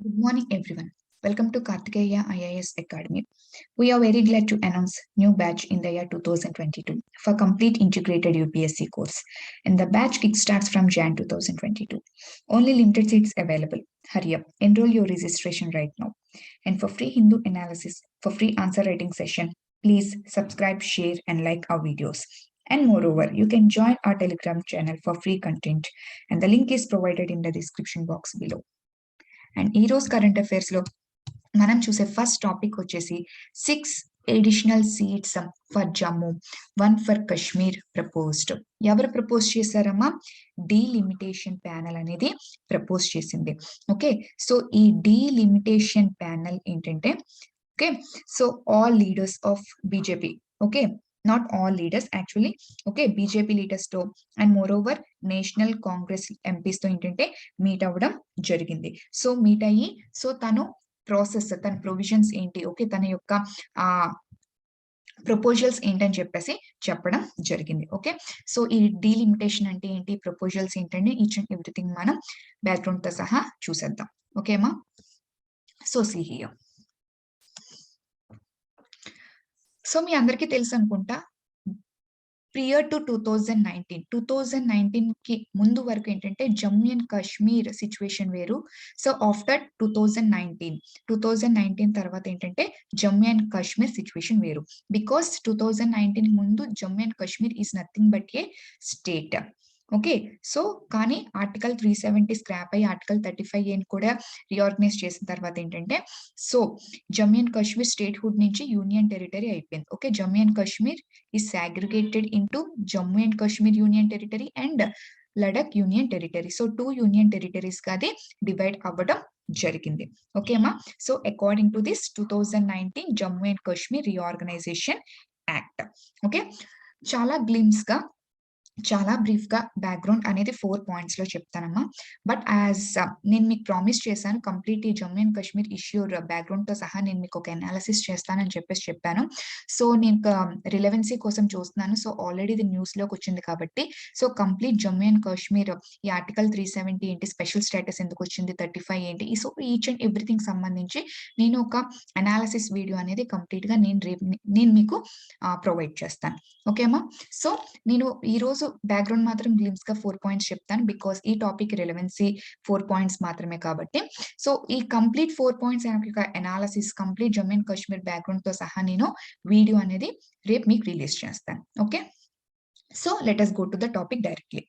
Good morning, everyone. Welcome to Kartikeya IAS Academy. We are very glad to announce new batch in the year 2022 for complete integrated UPSC course. And the batch kickstarts from Jan 2022. Only limited seats available. Hurry up, enroll your registration right now. And for free Hindu analysis, for free answer writing session, please subscribe, share, and like our videos. And moreover, you can join our Telegram channel for free content. And the link is provided in the description box below. And ఈ రోజు current affairs లో మనం చూసే first topic వచ్చేసి 6 additional seats for Jammu 1 for Kashmir proposed. ఎవరు propose చేశారమ్మా? Delimitation panel అనేది propose చేసింది. ఓకే, సో ఈ డీలిమిటేషన్ ప్యానల్ ఏంటంటే, okay, so all leaders of BJP, okay, not all leaders actually, okay, BJP leaders తో and moreover National Congress MPs తో ఏంటంటే meet అవ్వడం జరిగింది. సో మీట్ అయ్యి, సో తను ప్రాసెస్, తన ప్రొవిజన్స్ ఏంటి, ఓకే, తన యొక్క ప్రపోజల్స్ ఏంటని చెప్పేసి చెప్పడం జరిగింది. ఓకే, సో ఈ డీలిమిటేషన్ అంటే ఏంటి, ప్రపోజల్స్ ఏంటంటే ఈచ్ అండ్ ఎవ్రీథింగ్ మనం బ్యాక్గ్రౌండ్ తో సహా చూసేద్దాం. ఓకేమా? So see here. సో మీ అందరికీ తెలుసు అనుకుంటా, ప్రియర్ టు 2019 కి ముందు వరకు ఏంటంటే జమ్మూ అండ్ కాశ్మీర్ సిచ్యువేషన్ వేరు. సో ఆఫ్టర్ 2019 తర్వాత ఏంటంటే జమ్మూ అండ్ కాశ్మీర్ సిచ్యువేషన్ వేరు. బికాస్ 2019 ముందు Jammu and Kashmir is nothing but A state. Okay, so కానీ ఆర్టికల్ 370 స్క్రాప్ అయ్యి ఆర్టికల్ 35A కూడా రీఆర్గనైజ్ చేసిన తర్వాత ఏంటంటే, so Jammu and Kashmir state hood నుంచి యూనియన్ టెరిటరీ అయిపోయింది. Okay, Jammu and Kashmir is segregated into Jammu and Kashmir union territory and Ladakh union territory. So 2 union territories గా అది డివైడ్ అవ్వడం జరిగింది. ఓకేమా? So according to this 2019 Jammu and Kashmir reorganisation act. Okay, చాలా గ్లిమ్స్ గా, చాలా బ్రీఫ్ గా బ్యాక్గ్రౌండ్ అనేది 4 పాయింట్స్ లో చెప్తానమ్మా. బట్ యాజ్ నేను మీకు ప్రామిస్ చేశాను, కంప్లీట్ ఈ Jammu and Kashmir issue background తో సహా నేను మీకు ఒక అనాలిసిస్ చేస్తానని చెప్పేసి చెప్పాను. సో నేను రిలవెన్సీ కోసం చూస్తున్నాను. సో ఆల్రెడీ ఇది న్యూస్ లోకి వచ్చింది కాబట్టి, so complete Jammu and Kashmir ఈ ఆర్టికల్ 370 ఏంటి, స్పెషల్ స్టేటస్ ఎందుకు వచ్చింది, 35 ఏంటి, సో ఈచ్ అండ్ ఎవ్రీథింగ్ సంబంధించి నేను ఒక అనాలిసిస్ వీడియో అనేది కంప్లీట్ గా నేను మీకు ప్రొవైడ్ చేస్తాను. ఓకేమా? సో నేను ఈ రోజు బ్యాక్గ్రౌండ్ మాత్రం గ్లిమ్స్ గా 4 పాయింట్స్ చెప్తాను, బికాస్ ఈ టాపిక్ రిలవెన్సీ 4 పాయింట్స్ మాత్రమే కాబట్టి. సో ఈ complete 4 points analysis, complete Jammu and Kashmir background తో సహా నేను వీడియో అనేది రేపు మీకు రిలీజ్ చేస్తాను. Okay, so let us go to the topic directly.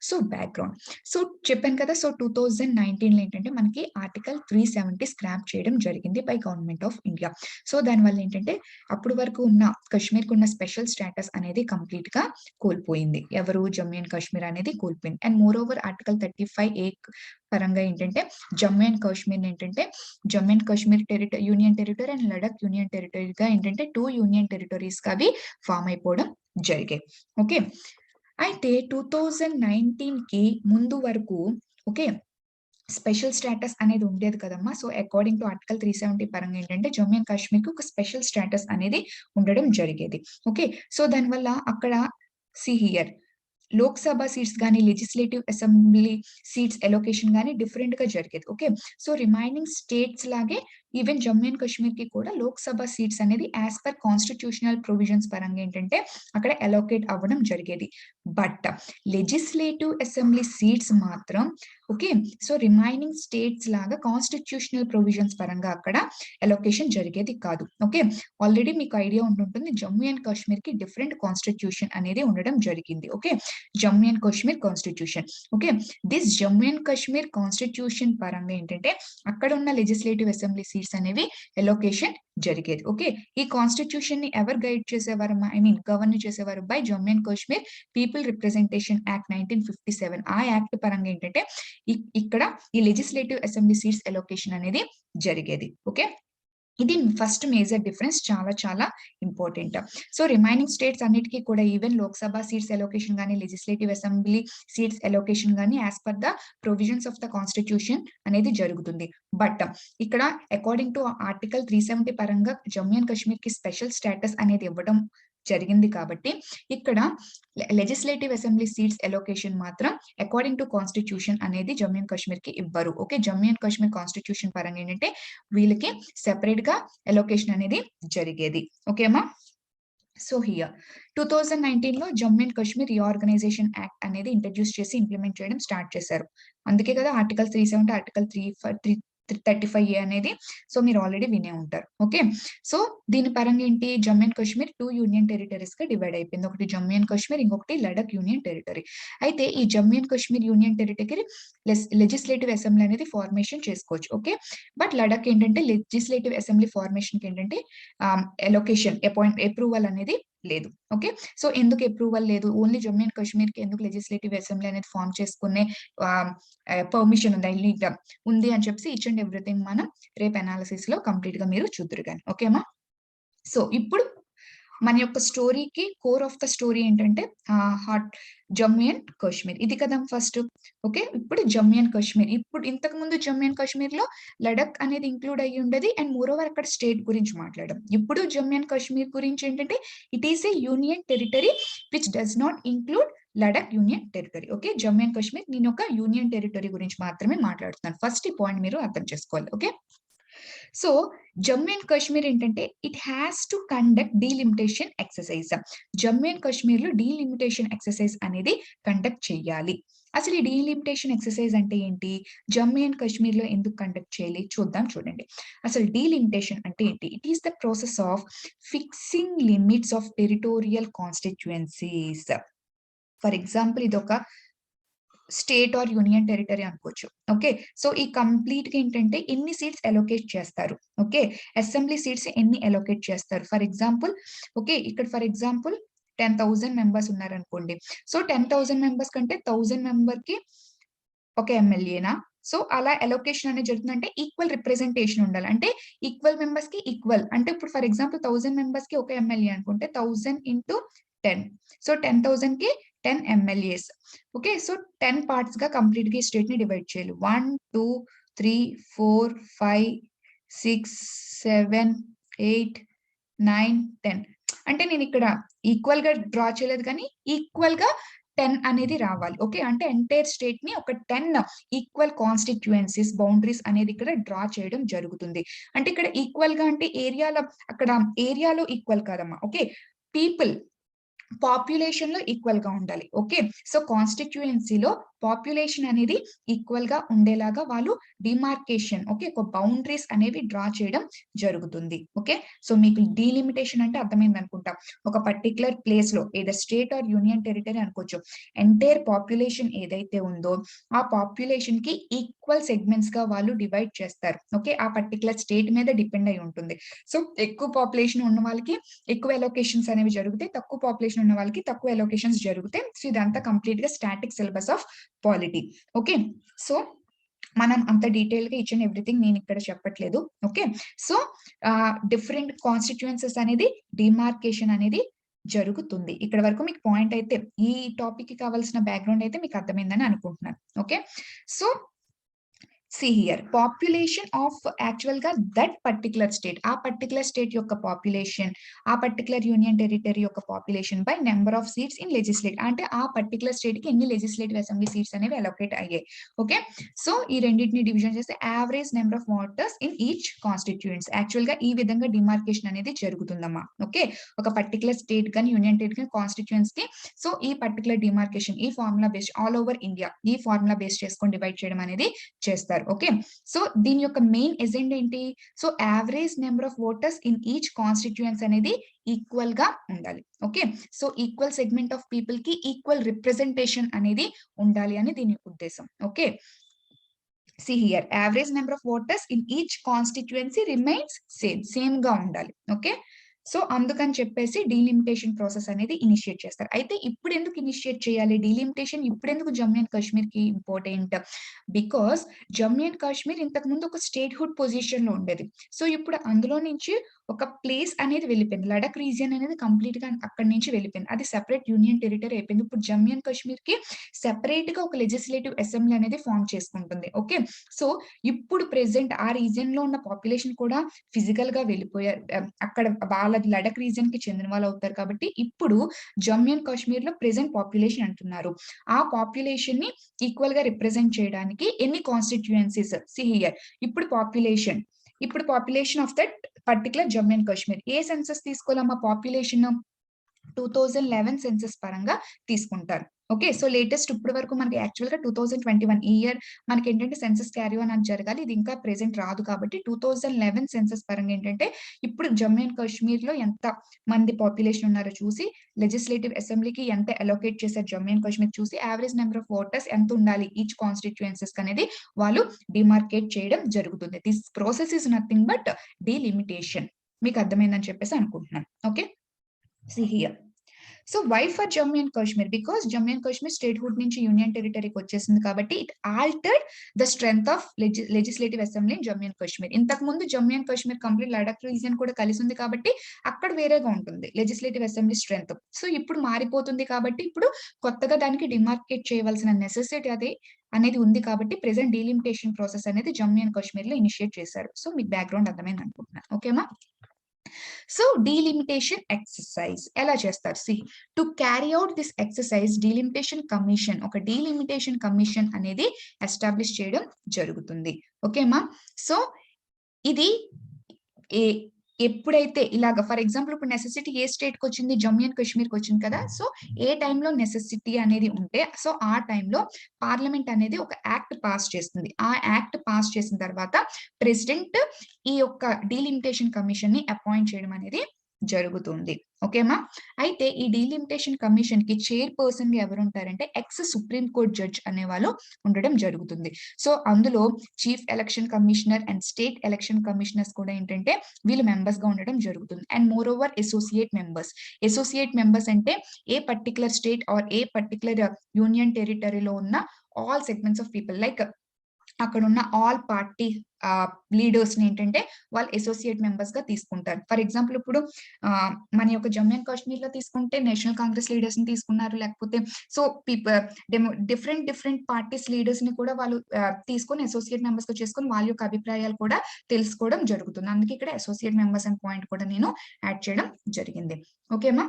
So background, so చెప్పాను కదా, సో 2019 లో ఏంటంటే మనకి ఆర్టికల్ 370 స్క్రాప్ చేయడం జరిగింది by government of India. So దానివల్ల ఏంటంటే అప్పుడు వరకు ఉన్న కాశ్మీర్ కు ఉన్న స్పెషల్ స్టేటస్ అనేది కంప్లీట్ గా కోల్పోయింది. ఎవరు? జమ్మూ అండ్ కాశ్మీర్ అనేది కోల్పోయింది. And more over article 35A పరంగా ఏంటంటే జమ్మూ అండ్ కాశ్మీర్ ఏంటంటే Jammu and Kashmir union territory and Ladakh union టెరిటరీగా ఏంటంటే 2 యూనియన్ టెరిటరీస్ గా అవి ఫామ్ అయిపోవడం జరిగాయి. ఓకే, అయితే 2019 కి ముందు వరకు, ఓకే, స్పెషల్ స్టేటస్ అనేది ఉండేది కదమ్మా. సో అకార్డింగ్ టు ఆర్టికల్ 370 పరంగా ఏంటంటే జమ్మూ అండ్ కాశ్మీర్ కి ఒక స్పెషల్ స్టేటస్ అనేది ఉండడం జరిగేది. ఓకే, సో దానివల్ల అక్కడ సి హియర్ లోక్సభ సీట్స్ కానీ లెజిస్లేటివ్ అసెంబ్లీ సీట్స్ ఎలొకేషన్ కానీ డిఫరెంట్ గా జరిగేది. ఓకే, సో రిమైనింగ్ స్టేట్స్ లాగే ఈవెన్ జమ్మూ అండ్ కాశ్మీర్ కి కూడా లోక్సభ సీట్స్ అనేది యాజ్ పర్ కాన్స్టిట్యూషనల్ ప్రొవిజన్స్ పరంగా ఏంటంటే అక్కడ అలొకేట్ అవ్వడం జరిగేది. బట్ లెజిస్లేటివ్ అసెంబ్లీ సీట్స్ మాత్రం, ఓకే, సో రిమైనింగ్ స్టేట్స్ లాగా కాన్స్టిట్యూషనల్ ప్రొవిజన్స్ పరంగా అక్కడ అలొకేషన్ జరిగేది కాదు. ఓకే, ఆల్రెడీ మీకు ఐడియా ఉంటుంటుంది, జమ్మూ అండ్ కాశ్మీర్ కి డిఫరెంట్ కాన్స్టిట్యూషన్ అనేది ఉండడం జరిగింది. Okay, Jammu and Kashmir constitution. Okay, this Jammu and Kashmir constitution పరంగా ఏంటంటే అక్కడ ఉన్న లెజిస్లేటివ్ అసెంబ్లీ సీట్స్ అనేవి ఎలొకేషన్ జరిగేది. ఓకే, ఈ కాన్స్టిట్యూషన్ ని ఎవరు గైడ్ చేసేవారు, ఐ మీన్ గవర్న్ చేసేవారు by Jammu and Kashmir people representation act 1957. ఆ యాక్ట్ పరంగా ఏంటంటే ఇక్కడ ఈ లెజిస్లేటివ్ అసెంబ్లీ సీట్స్ ఎలొకేషన్ అనేది జరిగేది. ఓకే, ఇది ఫస్ట్ మేజర్ డిఫరెన్స్, చాలా చాలా ఇంపార్టెంట్. సో రిమైనింగ్ స్టేట్స్ అన్నిటికీ కూడా ఈవెన్ లోక్సభ సీట్స్ ఎలొకేషన్ కానీ లెజిస్లేటివ్ అసెంబ్లీ సీట్స్ ఎలొకేషన్ కానీ as per the provisions of the constitution అనేది జరుగుతుంది. బట్ ఇక్కడ అకార్డింగ్ టు ఆర్టికల్ 370 పరంగా జమ్మూ అండ్ కాశ్మీర్ కి స్పెషల్ స్టేటస్ అనేది ఇవ్వడం జరిగింది కాబట్టి ఇక్కడ లెజిస్లేటివ్ అసెంబ్లీ సీట్స్ అలొకేషన్ మాత్రం అకార్డింగ్ టు కాన్స్టిట్యూషన్ అనేది జమ్మూ అండ్ కాశ్మీర్ కి ఇవ్వరు. Okay, Jammu and Kashmir constitution పరంగా ఏంటంటే వీళ్ళకి సెపరేట్ గా అలొకేషన్ అనేది జరిగేది. ఓకే అమ్మా. సో హియర్ 2019 లో Jammu and Kashmir reorganisation act అనేది ఇంట్రడ్యూస్ చేసి ఇంప్లిమెంట్ చేయడం స్టార్ట్ చేశారు. అందుకే కదా ఆర్టికల్ 370, ఆర్టికల్ 335A అనేది. సో మీరు ఆల్రెడీ వినే ఉంటారు. ఓకే, సో దీని పరంగా ఏంటి, Jammu and Kashmir 2 union territories గా డివైడ్ అయిపోయింది. ఒకటి జమ్మూ అండ్ కాశ్మీర్, ఇంకొకటి లడక్ యూనియన్ టెరిటరీ. అయితే ఈ Jammu and Kashmir union territory legislative assembly అనేది ఫార్మేషన్ చేసుకోవచ్చు. ఓకే, బట్ లడక్ ఏంటంటే లెజిస్లేటివ్ అసెంబ్లీ ఫార్మేషన్ కి ఏంటంటే అలొకేషన్ అప్రూవల్ అనేది లేదు. ఓకే, సో ఎందుకు అప్రూవల్ లేదు, ఓన్లీ జమ్మూ అండ్ కాశ్మీర్ కి ఎందుకు లెజిస్లేటివ్ అసెంబ్లీ అనేది ఫార్మ్ చేసుకునే పర్మిషన్ ఉంది అని చెప్పి ఈచ్ అండ్ ఎవ్రీథింగ్ మనం రేపు అనాలిసిస్ లో కంప్లీట్ గా మీరు చూద్దరు కానీ. ఓకేమా. సో ఇప్పుడు మన యొక్క స్టోరీకి కోర్ ఆఫ్ ద స్టోరీ ఏంటంటే జమ్మూ అండ్ కాశ్మీర్, ఇది కదా ఫస్ట్. ఓకే, ఇప్పుడు జమ్మూ అండ్ కాశ్మీర్, ఇప్పుడు ఇంతకు ముందు జమ్మూ అండ్ కాశ్మీర్ లో లడక్ అనేది ఇంక్లూడ్ అయ్యి ఉండేది అండ్ మోర్ ఓవర్ అక్కడ స్టేట్ గురించి మాట్లాడడం. ఇప్పుడు జమ్మూ అండ్ కాశ్మీర్ గురించి ఏంటంటే it is A union territory which does not include Ladakh union territory. Okay, Jammu and Kashmir నేను ఒక యూనియన్ టెరిటరీ గురించి మాత్రమే మాట్లాడుతున్నాను. ఫస్ట్ ఈ పాయింట్ మీరు అర్థం చేసుకోవాలి. Okay, so Jammu and Kashmir ఏంటంటే it has to conduct delimitation exercise. Jammu and Kashmir లో డీలిమిటేషన్ ఎక్సర్సైజ్ అనేది కండక్ట్ చేయాలి. అసలు ఈ డీలిమిటేషన్ ఎక్సర్సైజ్ అంటే ఏంటి, జమ్మూ అండ్ కాశ్మీర్ లో ఎందుకు కండక్ట్ చేయాలి చూద్దాం. చూడండి, అసలు డీలిమిటేషన్ అంటే ఏంటి. It is the process of fixing limits of territorial constituencies. For example ఇది ఒక స్టేట్ ఆర్ యూనియన్ టెరిటరీ అనుకోవచ్చు. ఓకే, సో ఈ కంప్లీట్ గా ఏంటంటే ఎన్ని సీట్స్ అలొకేట్ చేస్తారు. ఓకే, అసెంబ్లీ సీట్స్ ఎన్ని అలొకేట్ చేస్తారు. ఫర్ ఎగ్జాంపుల్ ఓకే, ఇక్కడ ఫర్ ఎగ్జాంపుల్ 10,000 మెంబర్స్ ఉన్నారనుకోండి. సో 10,000 మెంబర్స్ కంటే 1000 మెంబర్ కి ఒక ఎమ్మెల్యేనా. సో అలా అలొకేషన్ అనేది జరుగుతుందంటే ఈక్వల్ రిప్రజెంటేషన్ ఉండాలి. అంటే ఈక్వల్ మెంబర్స్ కి ఈక్వల్, అంటే ఇప్పుడు ఫర్ ఎగ్జాంపుల్ 1000 మెంబర్స్ కి ఒక ఎమ్మెల్యే అనుకుంటే 1000 ఇంటూ 10, సో 10,000 కి 10 ఎమ్మెల్యేస్. ఓకే, సో 10 పార్ట్స్ గా కంప్లీట్ గా స్టేట్ ని డివైడ్ చేయాలి. 1 2 3 4 5 6 7 8 9 10. అంటే నేను ఇక్కడ ఈక్వల్ గా డ్రా చేయలేదు కానీ ఈక్వల్ గా 10 అనేది రావాలి. ఓకే, అంటే ఎంటైర్ స్టేట్ ని ఒక 10 ఈక్వల్ కాన్స్టిట్యుయెన్సీస్ బౌండరీస్ అనేది ఇక్కడ డ్రా చేయడం జరుగుతుంది. అంటే ఇక్కడ ఈక్వల్ గా అంటే ఏరియాలో, అక్కడ ఏరియాలో ఈక్వల్ కాదమ్మా. ఓకే, పీపుల్ పాపులేషన్ లో ఈక్వల్ గా ఉండాలి. ఓకే, సో కాన్స్టిట్యుయెన్సీలో పాపులేషన్ అనేది ఈక్వల్ గా ఉండేలాగా వాళ్ళు డిమార్కేషన్, ఓకే, ఒక బౌండరీస్ అనేవి డ్రా చేయడం జరుగుతుంది. ఓకే, సో మీకు డీలిమిటేషన్ అంటే అర్థమైంది అనుకుంటా. ఒక పర్టికులర్ ప్లేస్ లో ఏదైనా స్టేట్ ఆర్ యూనియన్ టెరిటరీ అనుకోవచ్చు, ఎంటైర్ పాపులేషన్ ఏదైతే ఉందో ఆ పాపులేషన్ కి ఈక్వల్ సెగ్మెంట్స్ గా వాళ్ళు డివైడ్ చేస్తారు. ఓకే, ఆ పర్టికులర్ స్టేట్ మీద డిపెండ్ అయి ఉంటుంది. సో ఎక్కువ పాపులేషన్ ఉన్న వాళ్ళకి ఎక్కువ అలొకేషన్స్ అనేవి జరుగుతాయి, తక్కువ పాపులేషన్ ఉన్న వాళ్ళకి తక్కువ అలొకేషన్స్ జరుగుతాయి. సో ఇదంతా కంప్లీట్ గా static syllabus of polity. Okay, so మనం అంత డీటెయిల్ గా ఈచ్ అండ్ ఎవ్రీథింగ్ నేను ఇక్కడ చెప్పట్లేదు. ఓకే, సో డిఫరెంట్ కాన్స్టిట్యుయెన్సీస్ అనేది డిమార్కేషన్ అనేది జరుగుతుంది. ఇక్కడ వరకు మీకు పాయింట్ అయితే, ఈ టాపిక్ కి కావాల్సిన బ్యాక్గ్రౌండ్ అయితే మీకు అర్థమైందని అనుకుంటున్నాను. Okay, so see here, population of actual గా that particular state, ఆ particular state యొక్క population, ఆ particular union territory యొక్క population by number of seats in legislative, అంటే ఆ particular state కి ఎన్ని legislative assembly seats అనేవి allocate అయ్యాయి. ఓకే, సో ఈ రెండింటిని డివిజన్ చేస్తే average number of voters in each constituency, actual గా ఈ విధంగా డిమార్కేషన్ అనేది జరుగుతుందమ్మా. ఓకే, ఒక పర్టికులర్ స్టేట్ కానీ యూనియన్ టెరిటరీ కానీ కాన్స్టిట్యుయెన్సీ కి, సో ఈ పర్టికులర్ డిమార్కేషన్ ఈ formula based all over India ఈ ఫార్ములా బేస్ చేసుకొని డివైడ్ చేయడం అనేది చేస్తారు. ఓకే, సో దీని యొక్క మెయిన్ ఎజెండా ఏంటి, so average number of voters in each constituency అనేది ఈక్వల్ గా ఉండాలి. Okay, so equal segment of people కి ఈక్వల్ రిప్రజెంటేషన్ అనేది ఉండాలి అని దీని ఉద్దేశం. Okay, see here, average number of voters in each constituency remains same గా ఉండాలి. ఓకే, సో అందుకని చెప్పేసి డీలిమిటేషన్ ప్రాసెస్ అనేది ఇనిషియేట్ చేస్తారు. అయితే ఇప్పుడు ఎందుకు ఇనిషియేట్ చేయాలి డీలిమిటేషన్, ఇప్పుడు ఎందుకు జమ్మూ అండ్ కాశ్మీర్ కి important, because Jammu and Kashmir ఇంతకు ముందు ఒక స్టేట్ హుడ్ పొజిషన్ లో ఉండేది. సో ఇప్పుడు అందులో నుంచి ఒక ప్లేస్ అనేది వెళ్ళిపోయింది. లడఖ్ రీజియన్ అనేది కంప్లీట్‌గా అక్కడి నుంచి వెళ్ళిపోయింది. అది సెపరేట్ యూనియన్ టెరిటరీ అయిపోయింది. ఇప్పుడు జమ్మూ అండ్ కాశ్మీర్‌కి సెపరేట్‌గా ఒక లెజిస్లేటివ్ అసెంబ్లీ అనేది ఫార్మ్ చేసుకుంటుంది. ఓకే. సో, ఇప్పుడు ప్రెజెంట్ ఆ రీజియన్‌లో ఉన్న పాపులేషన్ కూడా ఫిజికల్‌గా వెళ్ళిపోయారు. అక్కడ వాళ్ళది లడఖ్ రీజియన్‌కి చెందిన వాళ్ళవుతారు కాబట్టి, ఇప్పుడు జమ్మూ అండ్ కాశ్మీర్‌లో ప్రెజెంట్ పాపులేషన్ అంటున్నారు. ఆ పాపులేషన్‌ని ఈక్వల్‌గా రిప్రజెంట్ చేయడానికి ఎన్ని కాన్స్టిట్యూయెన్సీస్ సీ హియర్ ఇప్పుడు population of that particular Jammu and Kashmir. ఏ సెన్సస్ తీసుకోవాలమ్మా పాపులేషన్? 2011 సెన్సస్ పరంగా తీసుకుంటారు. ఓకే. సో, లేటెస్ట్ ఇప్పటి వరకు మనకి యాక్చువల్‌గా 2021 ఈ ఇయర్ మనకేంటంటే సెన్సస్ క్యారీ ఆన్ అని జరగాలి. ఇది ఇంకా ప్రెజెంట్ రాదు కాబట్టి 2011 సెన్సస్ పరంగా ఏంటంటే, ఇప్పుడు జమ్మూ అండ్ కాశ్మీర్‌లో ఎంత మంది పాపులేషన్ ఉన్నారో చూసి, లెజిస్లేటివ్ అసెంబ్లీకి ఎంత అలోకేట్ చేశారు జమ్మూ అండ్ కాశ్మీర్ చూసి, యావరేజ్ నంబర్ ఆఫ్ ఓటర్స్ ఎంతుండాలి ఈచ్ కాన్స్టిట్యూయెన్సీస్ అనేది వాళ్ళు డిమార్కేట్ చేయడం జరుగుతుంది. This process is nothing but delimitation. మీకు అర్థమైందని చెప్పేసి అనుకుంటున్నాను. Okay. See here. So, why for Jammu and Kashmir? Because Jammu and Kashmir statehood నుంచి యూనియన్ టెరిటరీకి వచ్చేసింది కాబట్టి, it altered the strength of legislative assembly in Jammu and Kashmir. ఇంతకుముందు Jammu and Kashmir complete Ladakh region కూడా కలిసుంది కాబట్టి, అక్కడ వేరేగా ఉంటుంది లెజిస్లేటివ్ అసెంబ్లీ స్ట్రెంగ్త్. సో, ఇప్పుడు మారిపోతుంది కాబట్టి, ఇప్పుడు కొత్తగా దానికి డిమార్కేట్ చేయవలసిన నెసెసిటీ అనేది ఉంది కాబట్టి, ప్రెజెంట్ డీలిమిటేషన్ ప్రాసెస్ అనేది జమ్మూ అండ్ కాశ్మీర్‌లో ఇనిషియేట్ చేశారు. సో, మీకు బ్యాక్‌గ్రౌండ్ అర్థమైంది అనుకుంటున్నాను. ఓకేమా? సో, డీలిమిటేషన్ ఎక్సర్‌సైజ్ ఎలా చేస్తారు? To carry out this exercise delimitation commission ఒక డీలిమిటేషన్ కమిషన్ అనేది ఎస్టాబ్లిష్ చేయడం జరుగుతుంది. ఓకేమా? సో, ఇది ఏ ఎప్పుడైతే ఇలాగ ఫర్ ఎగ్జాంపుల్ ఇప్పుడు నెసెసిటీ ఏ స్టేట్‌కొచ్చింది? జమ్మూ అండ్ కాశ్మీర్‌కొచ్చింది కదా! సో, ఏ టైంలో నెసెసిటీ అనేది ఉంటే, సో, ఆ టైంలో పార్లమెంట్ అనేది ఒక యాక్ట్ పాస్ చేస్తుంది. ఆ యాక్ట్ పాస్ చేసిన తర్వాత ప్రెసిడెంట్ ఈ యొక్క డీలిమిటేషన్ కమిషన్‌ని అపాయింట్ చేయడం అనేది జరుగుతుంది. ఓకేమా? అయితే ఈ డీలిమిటేషన్ కమిషన్‌కి చైర్‌పర్సన్‌గా ఎవరుంటారంటే, ఎక్స్ సుప్రీం కోర్ట్ జడ్జ్ అనేవాళ్ళు ఉండడం జరుగుతుంది. సో, అందులో chief election commissioner and state election commissioners కూడా ఏంటంటే, వీళ్ళు మెంబర్స్‌గా ఉండడం జరుగుతుంది. And moreover associate members. Associate members అంటే a particular state or a particular union టెరిటరీలో ఉన్న all segments of people like అక్కడున్న ఆల్ పార్టీ లీడర్స్‌ని ఏంటంటే వాళ్ళు అసోసియేట్ మెంబర్స్‌గా తీసుకుంటారు. ఫర్ ఎగ్జాంపుల్ ఇప్పుడు మన యొక్క జమ్మూ అండ్ కాశ్మీర్‌లో తీసుకుంటే నేషనల్ కాంగ్రెస్ లీడర్స్‌ని తీసుకున్నారు. లేకపోతే సో డిఫరెంట్ పార్టీస్ లీడర్స్‌ని కూడా వాళ్ళు తీసుకొని అసోసియేట్ మెంబర్స్‌గా చేసుకొని వాళ్ళ యొక్క అభిప్రాయాలు కూడా తెలుసుకోవడం జరుగుతుంది. అందుకే ఇక్కడ అసోసియేట్ మెంబర్స్ అనే పాయింట్ కూడా నేను యాడ్ చేయడం జరిగింది. ఓకేమా?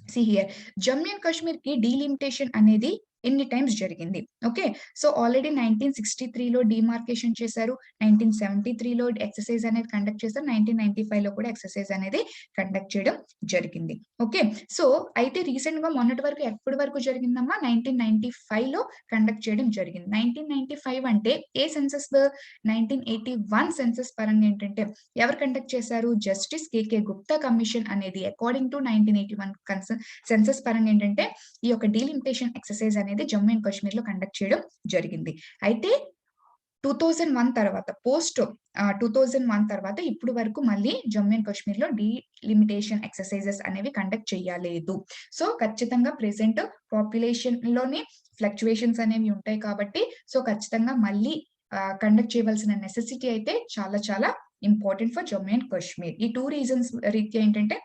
సీ హియర్ జమ్మూ అండ్ కాశ్మీర్‌కి డీలిమిటేషన్ అనేది ఎన్ని టైమ్స్ జరిగింది. ఓకే. సో, ఆల్రెడీ 1963లో డీమార్కేషన్ చేశారు. 1973లో ఎక్సర్‌సైజ్ అనేది కండక్ట్ చేశారు. 1995లో కూడా ఎక్సర్‌సైజ్ అనేది కండక్ట్ చేయడం జరిగింది. ఓకే. సో, అయితే రీసెంట్‌గా మొన్నటి వరకు ఎప్పటి వరకు జరిగిందమ్మా? 1995లో కండక్ట్ చేయడం జరిగింది. 1995 అంటే ఏ సెన్సస్? 1981 సెన్సస్ పరంగా ఏంటంటే ఎవరు కండక్ట్ చేశారు? జస్టిస్ కేకే గుప్తా కమిషన్ అనేది అకార్డింగ్ టు 1981 సెన్సస్ పరంగా ఏంటంటే ఈ యొక్క డీలిమిటేషన్ ఎక్సర్‌సైజ్ అనేది జమ్మూ అండ్ కాశ్మీర్‌లో కండక్ట్ చేయడం జరిగింది. అయితే 2001 తర్వాత 2001 తర్వాత ఇప్పుడు వరకు మళ్ళీ జమ్మూ అండ్ కాశ్మీర్‌లో డీలిమిటేషన్ ఎక్సర్‌సైజెస్ అనేవి కండక్ట్ చేయలేదు. సో, ఖచ్చితంగా ప్రెజెంట్ పాపులేషన్‌లోని ఫ్లక్చుయేషన్స్ అనేవి ఉంటాయి కాబట్టి, సో, ఖచ్చితంగా మళ్ళీ కండక్ట్ చేయవలసిన నెసెసిటీ అయితే చాలా important for Jammu and Kashmir. ఈ 2 రీజన్స్ రీత్యా ఏంటంటే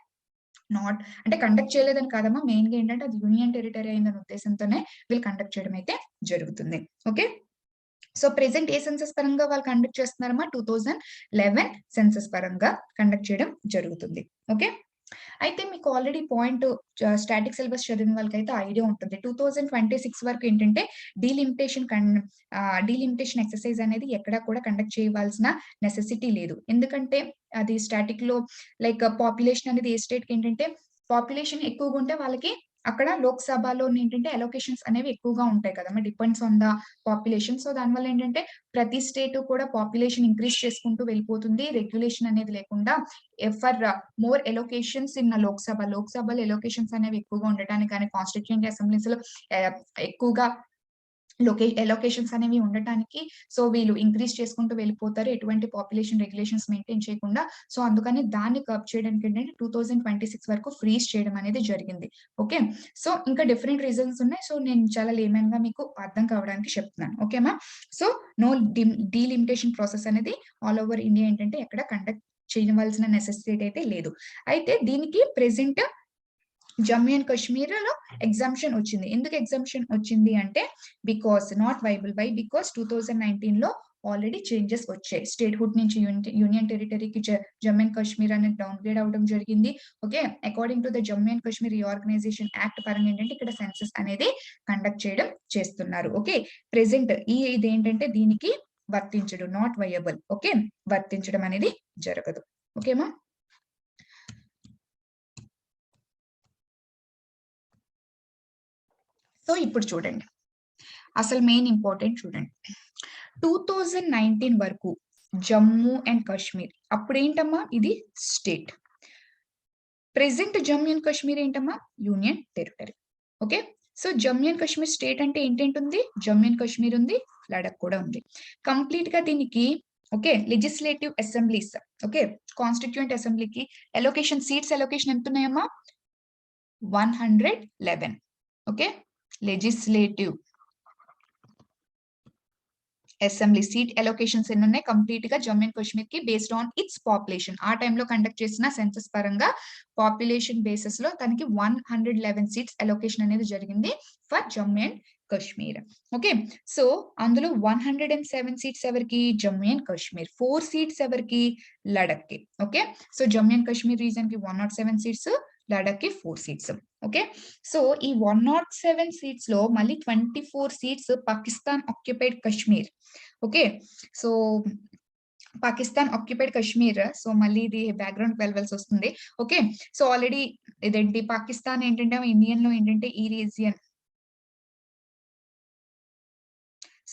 అంటే కండక్ట్ చేయలేదని కాదమ్మా. మెయిన్‌గా ఏంటంటే అది యూనియన్ టెరిటరీ అయిందన్న ఉద్దేశంతోనే వీళ్ళు కండక్ట్ చేయడం అయితే జరుగుతుంది. ఓకే. సో, ప్రెజెంట్ ఏ సెన్సస్ పరంగా వాళ్ళు కండక్ట్ చేస్తున్నారమ్మా? 2011 సెన్సస్ పరంగా కండక్ట్ చేయడం జరుగుతుంది. ఓకే. అయితే మీకు ఆల్రెడీ పాయింట్ స్టాటిక్ సిలబస్ చదివిన వాళ్ళకైతే ఐడియా ఉంటుంది. 2026 వరకు ఏంటంటే డీలిమిటేషన్ డీలిమిటేషన్ ఎక్సర్‌సైజ్ అనేది ఎక్కడా కూడా కండక్ట్ చేయవలసిన నెసెసిటీ లేదు. ఎందుకంటే అది స్టాటిక్‌లో లైక్ పాపులేషన్ అనేది ఏ స్టేట్‌కి ఏంటంటే పాపులేషన్ ఎక్కువగా ఉంటే వాళ్ళకి అక్కడ లోక్‌సభలోనేంటంటే అలోకేషన్స్ అనేవి ఎక్కువగా ఉంటాయి కదమ్మా! Depends on the population. So, దానివల్ల ఏంటంటే ప్రతి స్టేట్ కూడా పాపులేషన్ ఇంక్రీజ్ చేసుకుంటూ వెళ్ళిపోతుంది. రెగ్యులేషన్ అనేది లేకుండా ఫర్ మోర్ ఎలోకేషన్స్ ఇన్ లోక్‌సభలో ఎలోకేషన్స్ అనేవి ఎక్కువగా ఉండటానికి గాని, కాన్స్టిట్యూయెంట్ అసెంబ్లీస్‌లో ఎక్కువగా ఎలోకేషన్స్ అనేవి ఉండటానికి సో, వీళ్ళు ఇంక్రీజ్ చేసుకుంటూ వెళ్ళిపోతారు. ఎటువంటి పాపులేషన్ రెగ్యులేషన్స్ మెయింటైన్ చేయకుండా. సో, అందుకని దాన్ని కర్బ్ చేయడానికి ఏంటంటే 2026 వరకు ఫ్రీజ్ చేయడం అనేది జరిగింది. ఓకే. సో, ఇంకా డిఫరెంట్ రీజన్స్ ఉన్నాయి. సో, నేను చాలా లేమన్‌గా మీకు అర్థం కావడానికి చెప్తున్నాను. ఓకేమా? సో, నో డీలిమిటేషన్ ప్రాసెస్ అనేది ఆల్ ఓవర్ ఇండియా ఏంటంటే ఎక్కడ కండక్ట్ చేయవలసిన నెసెసిటీ అయితే లేదు. అయితే దీనికి ప్రెసెంట్ జమ్మూ అండ్ కాశ్మీర్ లో ఎగ్జామ్షన్ వచ్చింది. ఎందుకు ఎగ్జామ్షన్ వచ్చింది అంటే because not viable by because 2019 లో ఆల్రెడీ చేంజెస్ వచ్చాయి. స్టేట్ హుడ్ నుంచి యూనియన్ టెరిటరీకి జమ్మూ అండ్ కాశ్మీర్ అనేది డౌన్ గ్రేడ్ అవడం జరిగింది. Okay, according to the Jammu and Kashmir reorganisation act పరంగా ఏంటంటే ఇక్కడ సెన్సస్ అనేది కండక్ట్ చేయడం చేస్తున్నారు. ఓకే, ప్రెసెంట్ ఇది ఏంటంటే దీనికి వర్తించడు, నాట్ వయబుల్. ఓకే, వర్తించడం అనేది జరగదు. ఓకేమా? సో ఇప్పుడు చూడండి, అసలు మెయిన్ ఇంపార్టెంట్ చూడండి. 2019 వరకు జమ్మూ అండ్ కాశ్మీర్ అప్పుడు ఏంటమ్మా ఇది state. Present Jammu and Kashmir ఏంటమ్మా union territory. Okay, so Jammu and Kashmir state అంటే ఏంటేంటి ఉంది? జమ్మూ అండ్ కాశ్మీర్ ఉంది, లడక్ కూడా ఉంది. కంప్లీట్ గా దీనికి okay legislative assemblies, okay constituent అసెంబ్లీకి ఎలొకేషన్ సీట్స్ ఎలొకేషన్ ఎంత ఉన్నాయమ్మా? 111. Okay, legislative assembly seat allocations ఎన్ని ఉన్నాయి కంప్లీట్ గా జమ్మూ అండ్ కాశ్మీర్ కి బేస్డ్ ఆన్ ఇట్స్ పాపులేషన్. ఆ టైంలో కండక్ట్ చేసిన సెన్సస్ పరంగా పాపులేషన్ బేసిస్ లో తనకి 111 సీట్స్ ఎలొకేషన్ అనేది జరిగింది for Jammu and Kashmir. Okay, so అందులో 107 సీట్స్ ఎవరికి? జమ్మూ అండ్ కాశ్మీర్. 4 సీట్స్ ఎవరికి? లడక్ కి. Okay, so Jammu and Kashmir reason కి 107 సీట్స్, లడక్ కి 4 సీట్స్. ఓకే, సో ఈ 107 సీట్స్ లో మళ్ళీ 24 seats Pakistan occupied Kashmir. Okay, so Pakistan occupied Kashmir. So మళ్ళీ ఇది బ్యాక్గ్రౌండ్ వెళ్ళవలసి వస్తుంది. ఓకే, సో ఆల్రెడీ ఇదేంటి పాకిస్తాన్ ఏంటంటే ఇండియన్ లో ఏంటంటే ఈ రీజియన్,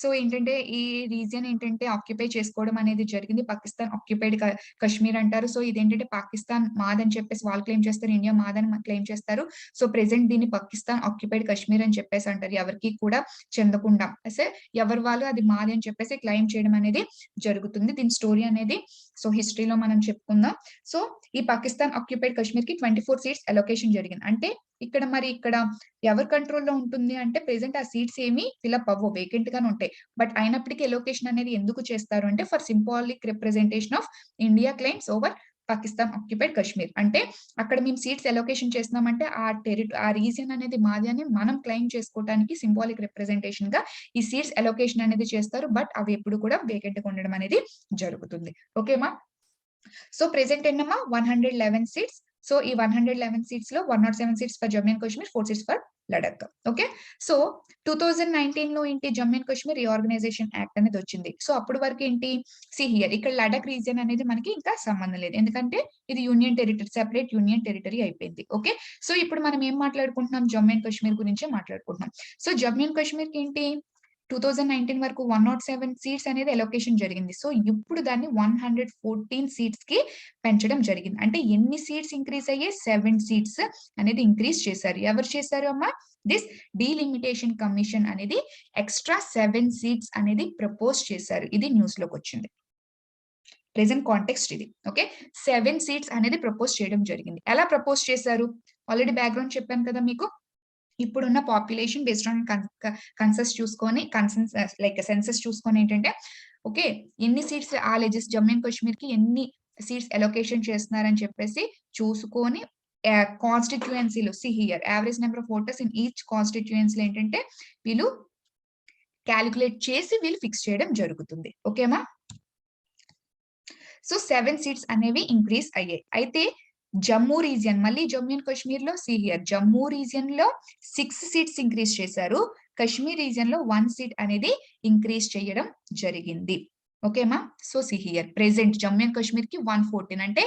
సో ఏంటంటే ఈ రీజియన్ ఏంటంటే ఆక్యుపై చేసుకోవడం అనేది జరిగింది. పాకిస్తాన్ ఆక్యుపైడ్ కాశ్మీర్ అంటారు. సో ఇదేంటంటే పాకిస్తాన్ మాదని చెప్పేసి వాళ్ళు క్లెయిమ్ చేస్తారు, ఇండియా మాదని క్లెయిమ్ చేస్తారు. సో ప్రెసెంట్ దీన్ని పాకిస్తాన్ ఆక్యుపైడ్ కాశ్మీర్ అని చెప్పేసి అంటారు, ఎవరికి కూడా చెందకుండా. అసే ఎవరి వాళ్ళు అది మాది అని చెప్పేసి క్లెయిమ్ చేయడం అనేది జరుగుతుంది. దీని స్టోరీ అనేది సో హిస్టరీలో మనం చెప్పుకుందాం. సో ఈ పాకిస్తాన్ ఆక్యుపైడ్ కాశ్మీర్ కి 24 సీట్స్ అలొకేషన్ జరిగింది. అంటే ఇక్కడ మరి ఇక్కడ ఎవరి కంట్రోల్లో ఉంటుంది అంటే ప్రెసెంట్ ఆ సీట్స్ ఏమి ఫిల్అప్ అవ్వవు, వేకెంట్ గానే ఉంటాయి. బట్ అయినప్పటికీ ఎలొకేషన్ అనేది ఎందుకు చేస్తారు అంటే for symbolic representation of India claims over Pakistan occupied Kashmir. అంటే అక్కడ మేము సీట్స్ ఎలొకేషన్ చేస్తున్నామంటే ఆ రీజియన్ అనేది మాది అని మనం క్లెయిమ్ చేసుకోవడానికి సింబాలిక్ రిప్రజెంటేషన్ గా ఈ సీట్స్ ఎలొకేషన్ అనేది చేస్తారు. బట్ అవి ఎప్పుడు కూడా వేకెంట్ గా ఉండడం అనేది జరుగుతుంది. ఓకేమా? సో ప్రెసెంట్ ఎన్నమ్మా 111 సీట్స్. సో ఈ 111 సీట్స్ లో 107 seats for Jammu and Kashmir, 4 seats for Ladakh. Okay, so 2019 లో ఏంటి Jammu and Kashmir reorganisation act అనేది వచ్చింది. సో అప్పటి వరకు ఏంటి సి హియర్ ఇక్కడ లడక్ రీజియన్ అనేది మనకి ఇంకా సంబంధం లేదు, ఎందుకంటే ఇది union territory, separate union territory అయిపోయింది. ఓకే, సో ఇప్పుడు మనం ఏం మాట్లాడుకుంటున్నాం? జమ్మూ అండ్ కాశ్మీర్ గురించి మాట్లాడుకుంటున్నాం. సో జమ్మూ అండ్ కాశ్మీర్ కి ఏంటి 2019 వరకు 107 సీట్స్ అనేది ఎలొకేషన్ జరిగింది. సో ఇప్పుడు దాన్ని 114 సీట్స్ కి పెంచడం జరిగింది. అంటే ఎన్ని సీట్స్ ఇంక్రీజ్ అయ్యాయి? 7 సీట్స్ అనేది ఇంక్రీజ్ చేశారు. ఎవరు చేశారు అమ్మా? దిస్ డీలిమిటేషన్ కమిషన్ అనేది ఎక్స్ట్రా 7 సీట్స్ అనేది ప్రపోజ్ చేశారు. ఇది న్యూస్ లోకి వచ్చింది. ప్రెసెంట్ కాంటెక్స్ట్ ఇది. ఓకే, 7 సీట్స్ అనేది ప్రపోజ్ చేయడం జరిగింది. ఎలా ప్రపోజ్ చేశారు? ఆల్రెడీ బ్యాక్గ్రౌండ్ చెప్పాను కదా మీకు. ఇప్పుడున్న పాపులేషన్ బేస్డ్ ఆన్ కన్సెన్స్ చూసుకొని సెన్సస్ చూసుకొని ఏంటంటే ఓకే ఎన్ని సీట్స్ ఆ జమ్మూ అండ్ కాశ్మీర్ కి ఎన్ని సీట్స్ ఎలొకేషన్ చేస్తున్నారని చెప్పేసి చూసుకొని కాన్స్టిట్యుయెన్సీలో see here average number of voters in each కాన్స్టిట్యుయెన్సీలో ఏంటంటే వీళ్ళు క్యాలిక్యులేట్ చేసి వీళ్ళు ఫిక్స్ చేయడం జరుగుతుంది. ఓకేమా? సో 7 సీట్స్ అనేవి ఇంక్రీజ్ అయ్యాయి. అయితే జమ్మూ రీజియన్, మళ్ళీ జమ్మూ అండ్ కాశ్మీర్ లో సి హియర్ జమ్మూ రీజియన్ లో 6 సీట్స్ ఇంక్రీజ్ చేశారు. కాశ్మీర్ రీజియన్ లో 1 సీట్ అనేది ఇంక్రీజ్ చేయడం జరిగింది. ఓకేమా? So see here present Jammu and Kashmir కి 114 అంటే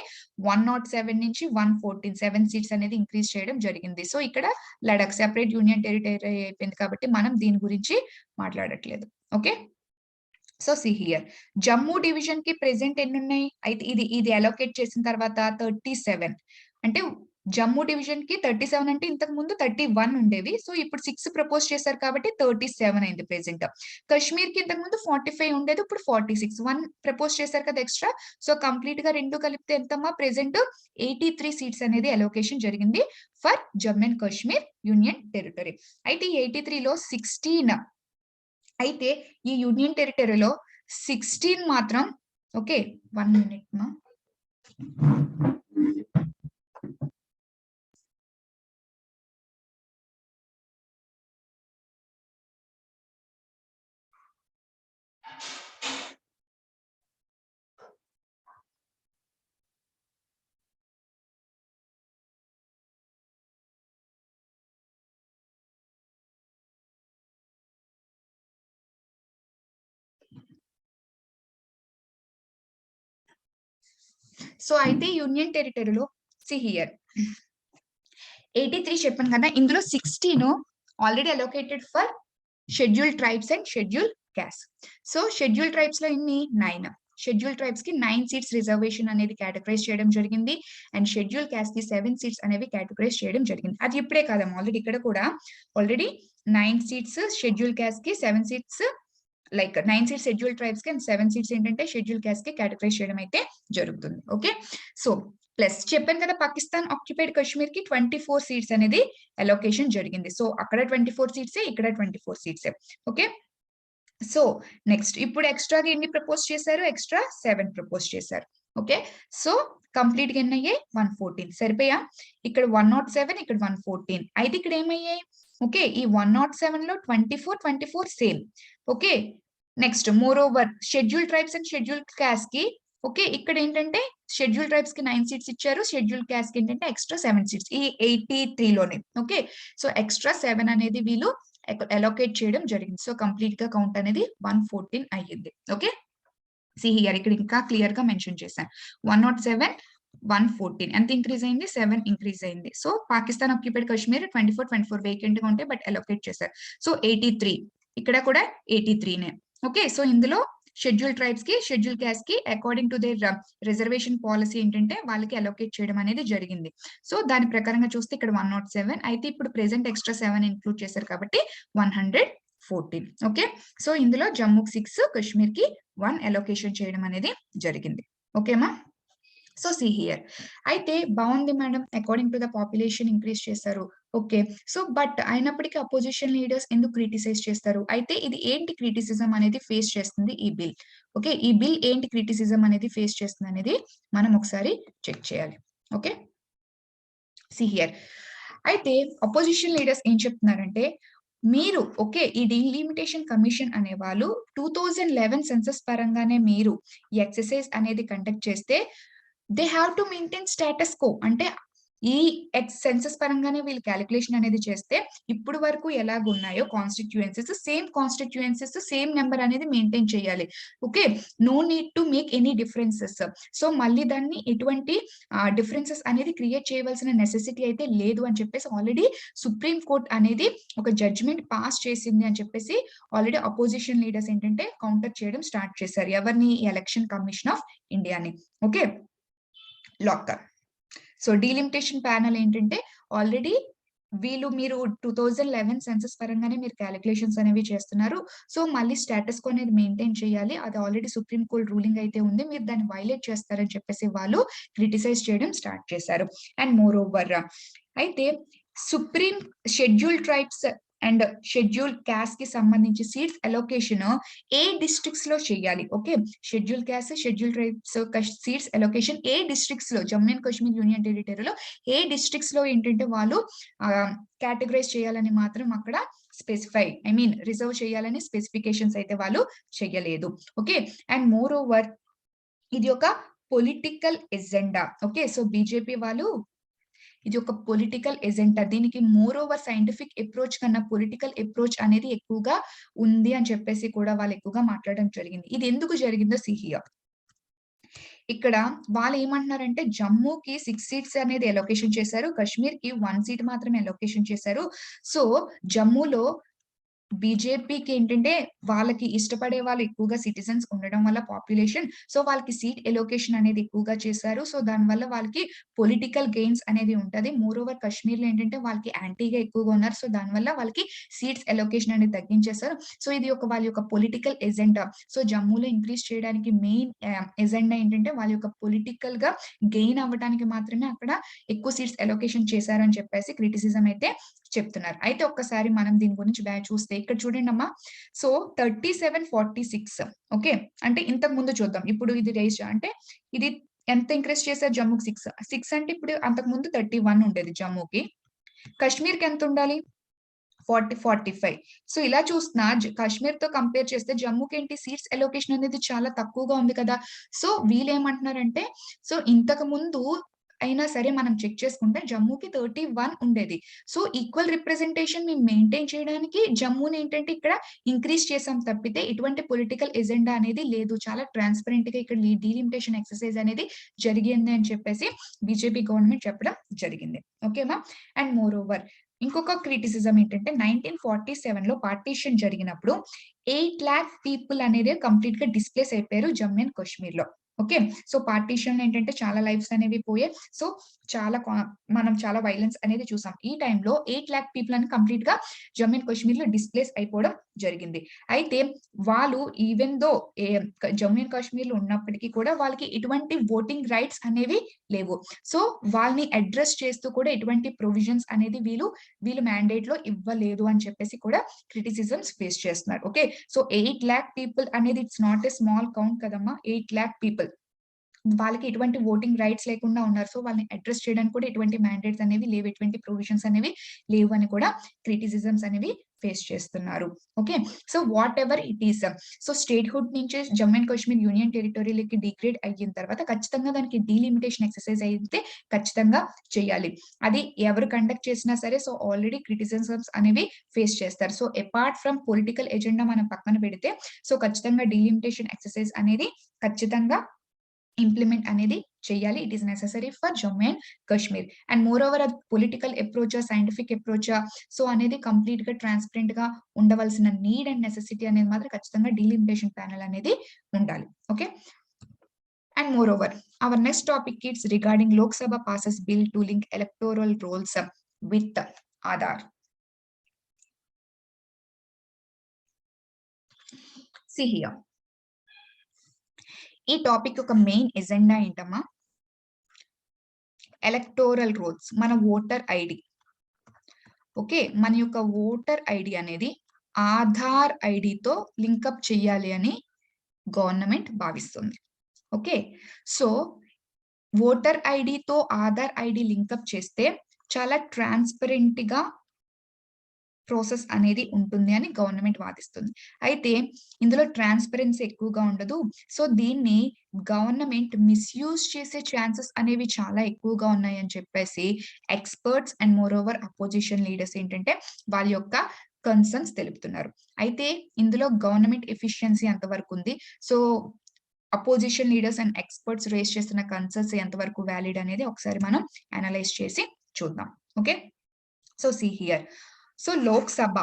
107 నుంచి 114 7 సీట్స్ అనేది ఇంక్రీజ్ చేయడం జరిగింది. సో ఇక్కడ లడక్ సెపరేట్ యూనియన్ టెరిటరీ అయిపోయింది కాబట్టి మనం దీని గురించి మాట్లాడట్లేదు. Okay, so see here Jammu division కి ప్రెసెంట్ ఎన్ని ఉన్నాయి? అయితే ఇది అలొకేట్ చేసిన తర్వాత 37 అంటే జమ్మూ డివిజన్ కి 37 అంటే ఇంతకు ముందు 31 ఉండేవి. సో ఇప్పుడు 6 ప్రపోజ్ చేశారు కాబట్టి 37 అయింది ప్రెసెంట్. కాశ్మీర్ కి ఇంతకు ముందు 45 ఉండేది, ఇప్పుడు 46. 1 ప్రపోజ్ చేశారు కదా ఎక్స్ట్రా. సో కంప్లీట్ గా రెండు కలిపితే ఎంతమ్మా? ప్రెసెంట్ 83 సీట్స్ అనేది అలొకేషన్ జరిగింది for Jammu and Kashmir union territory. అయితే 83 లో 16 అయితే ఈ యూనియన్ టెరిటరీలో 16 మాత్రం ఓకే 1 మినిట్ మా సో అయితే యూనియన్ టెరిటరీలో సి హియర్ 83 చెప్పాను కదా, ఇందులో 16 already allocated for schedule tribes and schedule caste. So schedule tribes లో ఇన్ని 9, షెడ్యూల్ ట్రైబ్స్ కి 9 సీట్స్ రిజర్వేషన్ అనేది కేటగరైజ్ చేయడం జరిగింది, అండ్ షెడ్యూల్ క్యాస్ట్ కి 7 సీట్స్ అనేవి కేటగరైజ్ చేయడం జరిగింది. అది ఇప్పుడే కాదమ్మా, ఆల్రెడీ ఇక్కడ కూడా ఆల్రెడీ 9 సీట్స్ షెడ్యూల్ క్యాస్ట్ కి, 7 seats like 9 seats schedule tribes కి అండ్ 7 సీట్స్ ఏంటంటే షెడ్యూల్ క్యాస్ట్ కి కేటగరైజ్ చేయడం అయితే జరుగుతుంది. ఓకే, సో ప్లస్ చెప్పాను కదా, పాకిస్తాన్ ఆక్యుపైడ్ కాశ్మీర్ కి 24 సీట్స్ అనేది అలోకేషన్ జరిగింది. సో అక్కడ 24 సీట్సే, ఇక్కడ 24 సీట్సే. ఓకే, సో నెక్స్ట్ ఇప్పుడు ఎక్స్ట్రాగా ఎన్ని ప్రపోజ్ చేశారు? ఎక్స్ట్రా 7 ప్రపోజ్ చేశారు. ఓకే, సో కంప్లీట్ గా ఎన్ని అయ్యాయి? 114 సరిపోయా? ఇక్కడ 107, ఇక్కడ 114 అయితే ఇక్కడ ఏమయ్యాయి? ఓకే, ఈ 107 లో 24 same. Okay, next more over schedule tribes and schedule caste కి, ఓకే, ఇక్కడ ఏంటంటే షెడ్యూల్ ట్రైబ్స్ కి 9 సీట్స్ ఇచ్చారు, షెడ్యూల్ క్యాస్ట్ కి ఏంటంటే ఎక్స్ట్రా 7 సీట్స్ ఈ 83 లోనే. ఓకే, సో ఎక్స్ట్రా 7 అనేది వీళ్ళు అలోకేట్ చేయడం జరిగింది. సో కంప్లీట్ గా కౌంట్ అనేది 114 అయ్యింది. ఓకే, సి హియర్ ఇక్కడ ఇంకా క్లియర్ గా మెన్షన్ చేశాను. 107, 114 ఎంత ఇంక్రీజ్ అయింది? 7 ఇంక్రీజ్ అయింది. So Pakistan occupied Kashmir 24 vacant గా ఉంటాయి, బట్ అలోకేట్ చేశారు. సో 83 ఇక్కడ కూడా 83నే. ఓకే, సో ఇందులో షెడ్యూల్ ట్రైబ్స్ కి, షెడ్యూల్ క్యాస్ట్ కి according to their reservation policy ఏంటంటే వాళ్ళకి అలోకేట్ చేయడం అనేది జరిగింది. సో దాని ప్రకారంగా చూస్తే ఇక్కడ 107 అయితే ఇప్పుడు ప్రెసెంట్ ఎక్స్ట్రా 7 ఇంక్లూడ్ చేశారు కాబట్టి 114. ఓకే, సో ఇందులో జమ్మూకి 6, కాశ్మీర్ కి 1 అలోకేషన్ చేయడం అనేది జరిగింది. ఓకేమా? సో సి హియర్ అయితే బాగుంది madam, according to the population increase చేశారు. ఓకే, సో బట్ అయినప్పటికీ అపోజిషన్ లీడర్స్ ఎందుకు క్రిటిసైజ్ చేస్తారు? అయితే ఇది ఏంటి క్రిటిసిజం అనేది ఫేస్ చేస్తుంది ఈ బిల్? ఓకే, ఈ బిల్ ఏంటి క్రిటిసిజం అనేది ఫేస్ చేస్తుంది అనేది మనం ఒకసారి చెక్ చేయాలి. ఓకే, సి హియర్ అయితే అపోజిషన్ లీడర్స్ ఏం చెప్తున్నారంటే, మీరు ఓకే ఈ డీలిమిటేషన్ కమిషన్ అనే వాళ్ళు 2011 సెన్సస్ పరంగానే మీరు ఈ ఎక్సర్సైజ్ అనేది కండక్ట్ చేస్తే they have to maintain status quo. అంటే ఈ సెన్సస్ పరంగానే వీళ్ళు క్యాలిక్యులేషన్ అనేది చేస్తే ఇప్పుడు వరకు ఎలాగున్నాయో constituencies, same constituencies same number అనేది మెయింటైన్ చేయాలి. Okay, no need to make any differences. So మళ్ళీ దాన్ని ఎటువంటి డిఫరెన్సెస్ అనేది క్రియేట్ చేయవలసిన నెసెసిటీ అయితే లేదు అని చెప్పేసి ఆల్రెడీ సుప్రీం కోర్ట్ అనేది ఒక జడ్జ్మెంట్ పాస్ చేసింది అని చెప్పేసి ఆల్రెడీ అపోజిషన్ లీడర్స్ ఏంటంటే కౌంటర్ చేయడం స్టార్ట్ చేశారు. ఎవరిని? ఎలక్షన్ కమిషన్ ఆఫ్ ఇండియాని. Okay, locker. So delimitation panel ఏంటంటే ఆల్రెడీ వీళ్ళు మీరు 2011 సెన్సస్ పరంగానే మీరు క్యాలిక్యులేషన్స్ అనేవి చేస్తున్నారు. సో మళ్ళీ స్టేటస్ కో అనేది మెయింటైన్ చేయాలి. అది ఆల్రెడీ సుప్రీం కోర్ట్ రూలింగ్ అయితే ఉంది, మీరు దాన్ని వైలేట్ చేస్తారని చెప్పేసి వాళ్ళు క్రిటిసైజ్ చేయడం స్టార్ట్ చేశారు. అండ్ మోర్ ఓవర్ అయితే supreme schedule tribes and schedule caste కి సంబంధించి సీట్స్ అలోకేషన్ ఏ డిస్ట్రిక్ట్స్ లో చేయాలి? Okay, schedule caste, schedule tribes seats allocation ఏ డిస్ట్రిక్ట్స్ లో, జమ్మూ అండ్ కాశ్మీర్ యూనియన్ టెరిటరీలో ఏ డిస్ట్రిక్ట్స్ లో ఏంటంటే వాళ్ళు కేటగరైజ్ చేయాలని మాత్రం అక్కడ స్పెసిఫై రిజర్వ్ చేయాలని స్పెసిఫికేషన్స్ అయితే వాళ్ళు చెయ్యలేదు. ఓకే, అండ్ మోర్ ఓవర్ ఇది ఒక political agenda. Okay, so BJP వాళ్ళు ఇది ఒక పొలిటికల్ ఎజెండా, దీనికి మోర్ ఓవర్ సైంటిఫిక్ అప్రోచ్ కన్నా పొలిటికల్ అప్రోచ్ అనేది ఎక్కువగా ఉంది అని చెప్పేసి కూడా వాళ్ళు ఎక్కువగా మాట్లాడడం జరిగింది. ఇది ఎందుకు జరిగిందో సి హియర్. ఇక్కడ వాళ్ళు ఏమంటున్నారంటే జమ్మూకి 6 సీట్స్ అనేది అలోకేషన్ చేశారు, కాశ్మీర్ కి 1 సీట్ మాత్రమే అలోకేషన్ చేశారు. సో జమ్మూలో బీజేపీకి ఏంటంటే వాళ్ళకి ఇష్టపడే వాళ్ళు ఎక్కువగా సిటిజన్స్ ఉండడం వల్ల పాపులేషన్, సో వాళ్ళకి సీట్ ఎలోకేషన్ అనేది ఎక్కువగా చేశారు. సో దానివల్ల వాళ్ళకి పొలిటికల్ గెయిన్స్ అనేది ఉంటది. మోర్ ఓవర్ కాశ్మీర్ లో ఏంటంటే వాళ్ళకి యాంటీగా ఎక్కువగా ఉన్నారు. సో దానివల్ల వాళ్ళకి సీట్స్ ఎలోకేషన్ అనేది తగ్గించేశారు. సో ఇది ఒక వాళ్ళ యొక్క పొలిటికల్ ఎజెండా. సో జమ్మూలో ఇంక్రీజ్ చేయడానికి మెయిన్ ఎజెండా ఏంటంటే వాళ్ళ యొక్క పొలిటికల్ గా గెయిన్ అవ్వడానికి మాత్రమే అక్కడ ఎక్కువ సీట్స్ ఎలోకేషన్ చేశారని చెప్పేసి క్రిటిసిజం అయితే చెప్తున్నారు. అయితే ఒక్కసారి మనం దీని గురించి చూస్తే ఇక్కడ చూడండి అమ్మా, సో 37-46. ఓకే, అంటే ఇంతకు ముందు చూద్దాం, ఇప్పుడు ఇది రేస్ అంటే ఇది ఎంత ఇంక్రీజ్ చేశారు జమ్మూకి 6 అంటే ఇప్పుడు అంతకు ముందు 31 ఉండేది జమ్మూకి. కాశ్మీర్‌కి ఎంత ఉండాలి? 40, 45. సో ఇలా చూస్తున్నా కాశ్మీర్‌తో కంపేర్ చేస్తే జమ్మూకేంటి సీట్స్ అలోకేషన్ అనేది చాలా తక్కువగా ఉంది కదా! సో వీళ్ళేమంటున్నారంటే సో ఇంతకు ముందు అయినా సరే మనం చెక్ చేసుకుంటే జమ్మూకి 31 ఉండేది. సో ఈక్వల్ రిప్రజెంటేషన్ మేము మెయింటైన్ చేయడానికి జమ్మూని ఏంటంటే ఇక్కడ ఇంక్రీజ్ చేసాం తప్పితే ఎటువంటి పొలిటికల్ ఎజెండా అనేది లేదు. చాలా ట్రాన్స్‌పరెంట్‌గా ఇక్కడ డీలిమిటేషన్ ఎక్సర్‌సైజ్ అనేది జరిగింది అని చెప్పేసి బీజేపీ గవర్నమెంట్ చెప్పడం జరిగింది. ఓకేమా? అండ్ మోర్ ఓవర్ ఇంకొక క్రిటిసిజం ఏంటంటే 1947లో పార్టీషన్ జరిగినప్పుడు 8,00,000 పీపుల్ అనేది కంప్లీట్‌గా డిస్‌ప్లేస్ అయిపోయారు జమ్మూ అండ్ కాశ్మీర్‌లో. ఓకే. సో పార్టీషన్‌లో ఏంటంటే చాలా లైఫ్స్ అనేవి పోయాయి. సో చాలా మనం చాలా వయలెన్స్ అనేది చూసాం. ఈ టైంలో 8,00,000 పీపుల్ అని కంప్లీట్‌గా జమ్మూ అండ్ కాశ్మీర్‌లో డిస్‌ప్లేస్ అయిపోవడం జరిగింది. అయితే వాళ్ళు ఈవెన్ థో జమ్మూ అండ్ కాశ్మీర్‌లో ఉన్నప్పటికీ కూడా వాళ్ళకి ఎటువంటి ఓటింగ్ రైట్స్ అనేవి లేవు. సో వాళ్ళని అడ్రెస్ చేస్తూ కూడా ఎటువంటి ప్రొవిజన్స్ అనేది వీళ్ళు మ్యాండేట్‌లో ఇవ్వలేదు అని చెప్పేసి కూడా క్రిటిసిజమ్స్ ఫేస్ చేస్తున్నారు. ఓకే. సో 8,00,000 పీపుల్ అనేది it's not a small count కదమ్మా. 8,00,000 పీపుల్. వాళ్ళకి ఎటువంటి ఓటింగ్ రైట్స్ లేకుండా ఉన్నారు. సో వాళ్ళని అడ్రెస్ చేయడానికి కూడా ఎటువంటి మ్యాండేట్స్ అనేవి లేవు. ఎటువంటి ప్రొవిజన్స్ అనేవి లేవు అని కూడా క్రిటిసిజమ్స్ అనేవి ఫేస్ చేస్తున్నారు. Okay. So whatever it is. So statehood నుంచి జమ్మూ అండ్ కాశ్మీర్ యూనియన్ టెరిటరీలకి డిగ్రేడ్ అయిన తర్వాత ఖచ్చితంగా దానికి డీలిమిటేషన్ ఎక్సర్‌సైజ్ అయితే ఖచ్చితంగా చేయాలి. అది ఎవరు కండక్ట్ చేసినా సరే సో ఆల్రెడీ క్రిటిసిజమ్స్ అనేవి ఫేస్ చేస్తారు. So apart from political agenda మనం పక్కన పెడితే సో ఖచ్చితంగా డీలిమిటేషన్ ఎక్సర్‌సైజ్ అనేది ఖచ్చితంగా ఇంప్లిమెంట్ అనేది చేయాలి. It is necessary for Jammu and Kashmir. And more over అది పొలిటికల్ అప్రోచా, సైంటిఫిక్ అప్రోచా సో అనేది కంప్లీట్‌గా ట్రాన్స్‌పరెంట్‌గా ఉండవలసిన నీడ్ అండ్ నెసెసిటీ అనేది మాత్రం ఖచ్చితంగా డీలిమిటేషన్ ప్యానెల్ అనేది ఉండాలి. Okay. And moreover our next topic it's regarding Lok Sabha passes bill to link electoral rolls with Aadhaar. See here. ఈ టాపిక్ యొక్క మెయిన్ ఎజెండా ఏంటమ్మా? ఎలక్టోరల్ రోల్స్ మన ఓటర్ ఐడి. ఓకే. మన యొక్క ఓటర్ ఐడి అనేది ఆధార్ ఐడితో లింకప్ చేయాలి అని గవర్నమెంట్ భావిస్తుంది. ఓకే. సో ఓటర్ ఐడితో ఆధార్ ఐడి లింకప్ చేస్తే చాలా ట్రాన్స్‌పరెంట్‌గా ప్రాసెస్ అనేది ఉంటుంది అని గవర్నమెంట్ వాదిస్తుంది. అయితే ఇందులో ట్రాన్స్‌పరెన్సీ ఎక్కువగా ఉండదు. సో దీన్ని గవర్నమెంట్ మిస్‌యూజ్ చేసే ఛాన్సెస్ అనేవి చాలా ఎక్కువగా ఉన్నాయని చెప్పేసి experts and more over opposition leaders ఏంటంటే వాళ్ళ యొక్క కన్సర్న్స్ తెలుపుతున్నారు. అయితే ఇందులో గవర్నమెంట్ ఎఫిషియన్సీ ఎంతవరకు ఉంది? So opposition leaders and experts raise చేస్తున్న కన్సర్న్స్ ఎంతవరకు వాలిడ్ అనేది ఒకసారి మనం అనలైజ్ చేసి చూద్దాం. Okay. So see here. So Lok Sabha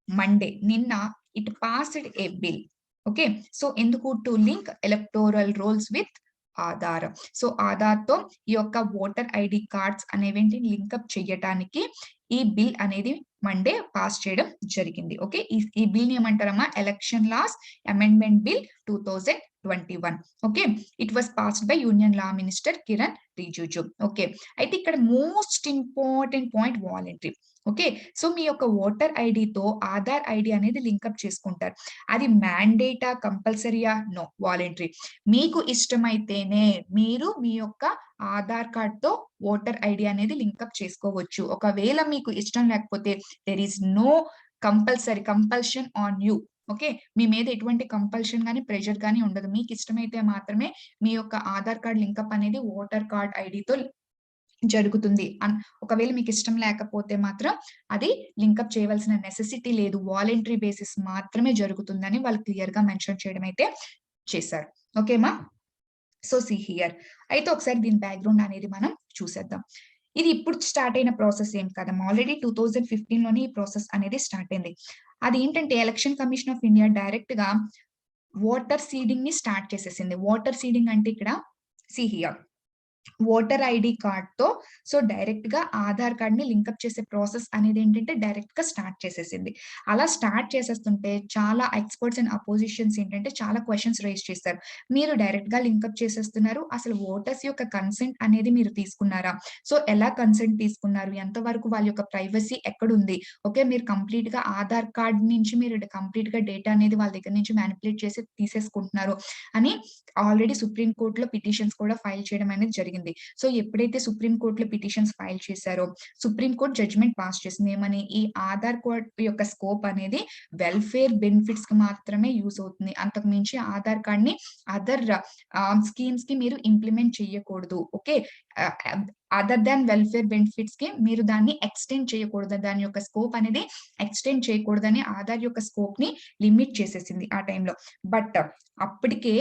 Monday నిన్న it passed a bill. Okay. So ఎందుకు to link electoral rolls with Aadhaar. So ఆధార్‌తో ఈ యొక్క ఓటర్ ఐడి కార్డ్స్ అనేవేంటి లింకప్ చేయటానికి ఈ బిల్ అనేది మండే పాస్ చేయడం జరిగింది. ఓకే. ఈ బిల్‌ని ఏమంటారమ్మా? Election laws amendment bill 2021. Okay. It was passed by union law minister Kiran Rijiju. Okay. అయితే ఇక్కడ most important point voluntary. Okay. So మీ యొక్క ఓటర్ ఐడితో ఆధార్ ఐడి అనేది లింకప్ చేసుకుంటారు. అది మ్యాండేటా? కంపల్సరీయా? నో. వాలంటరీ. మీకు ఇష్టమైతేనే మీరు మీ యొక్క ఆధార్ కార్డ్‌తో ఓటర్ ఐడి అనేది లింకప్ చేసుకోవచ్చు. ఒకవేళ మీకు ఇష్టం లేకపోతే there is no compulsion on you. Okay. మీ మీద ఎటువంటి కంపల్షన్ గాని, ప్రెషర్ గాని ఉండదు. మీకు ఇష్టమైతే మాత్రమే మీ యొక్క ఆధార్ కార్డ్ లింకప్ అనేది ఓటర్ కార్డ్ ఐడితో జరుగుతుంది. ఒకవేళ మీకు ఇష్టం లేకపోతే మాత్రం అది లింకప్ చేయవలసిన నెసెసిటీ లేదు. వాలంటరీ బేసిస్ మాత్రమే జరుగుతుందని వాళ్ళు క్లియర్‌గా మెన్షన్ చేయడం అయితే చేశారు. ఓకేమా? So see here. అయితే ఒకసారి దీని బ్యాక్‌గ్రౌండ్ అనేది మనం చూసేద్దాం. ఇది ఇప్పుడు స్టార్ట్ అయిన ప్రాసెస్ ఏం కాదమ్మా. ఆల్రెడీ 2015లోనే ఈ ప్రాసెస్ అనేది స్టార్ట్ అయింది. అదేంటంటే ఎలక్షన్ కమిషన్ ఆఫ్ ఇండియా డైరెక్ట్‌గా ఓటర్ సీడింగ్‌ని స్టార్ట్ చేసేసింది. ఓటర్ సీడింగ్ అంటే ఇక్కడ సీ హియర్. ఓటర్ ఐడి కార్డ్‌తో సో, డైరెక్ట్‌గా ఆధార్ కార్డ్‌ని లింకప్ చేసే ప్రాసెస్ అనేది ఏంటంటే డైరెక్ట్‌గా స్టార్ట్ చేసేసింది. అలా స్టార్ట్ చేసేస్తుంటే చాలా ఎక్స్‌పర్ట్స్ అండ్ అపోజిషన్స్ ఏంటంటే చాలా క్వెషన్స్ రైజ్ చేశారు. మీరు డైరెక్ట్‌గా లింకప్ చేసేస్తున్నారు. అసలు ఓటర్స్ యొక్క కన్సెంట్ అనేది మీరు తీసుకున్నారా? సో, ఎలా కన్సెంట్ తీసుకున్నారు? ఎంతవరకు వాళ్ళ యొక్క ప్రైవసీ ఎక్కడుంది? ఓకే. మీరు కంప్లీట్‌గా ఆధార్ కార్డ్ నుంచి మీరు కంప్లీట్‌గా డేటా అనేది వాళ్ళ దగ్గర నుంచి మానిప్యులేట్ చేసి తీసేసుకుంటున్నారు అని ఆల్రెడీ సుప్రీం కోర్ట్‌లో పిటిషన్స్ కూడా ఫైల్ చేయడం అనేది జరిగింది. సో, ఎప్పుడైతే సుప్రీం కోర్ట్‌లో పిటిషన్స్ ఫైల్ చేశారో, సుప్రీం కోర్ట్ జడ్జ్‌మెంట్ పాస్ చేసింది. ఏమని? ఈ ఆధార్ కార్డ్ యొక్క స్కోప్ అనేది వెల్‌ఫేర్ బెనిఫిట్స్‌కి మాత్రమే యూజ్ అవుతుంది. అంతకు మించి ఆధార్ కార్డ్‌ని అదర్ స్కీమ్స్‌కి మీరు ఇంప్లిమెంట్ చేయకూడదు. ఓకే. ఆహ్, అదర్ థాన్ వెల్‌ఫేర్ బెనిఫిట్స్‌కి మీరు దాన్ని ఎక్స్‌టెండ్ చేయకూడదు. దాని యొక్క స్కోప్ అనేది ఎక్స్‌టెండ్ చేయకూడదని ఆధార్ యొక్క స్కోప్‌ని లిమిట్ చేసేసింది ఆ టైంలో. బట్ అప్పటికే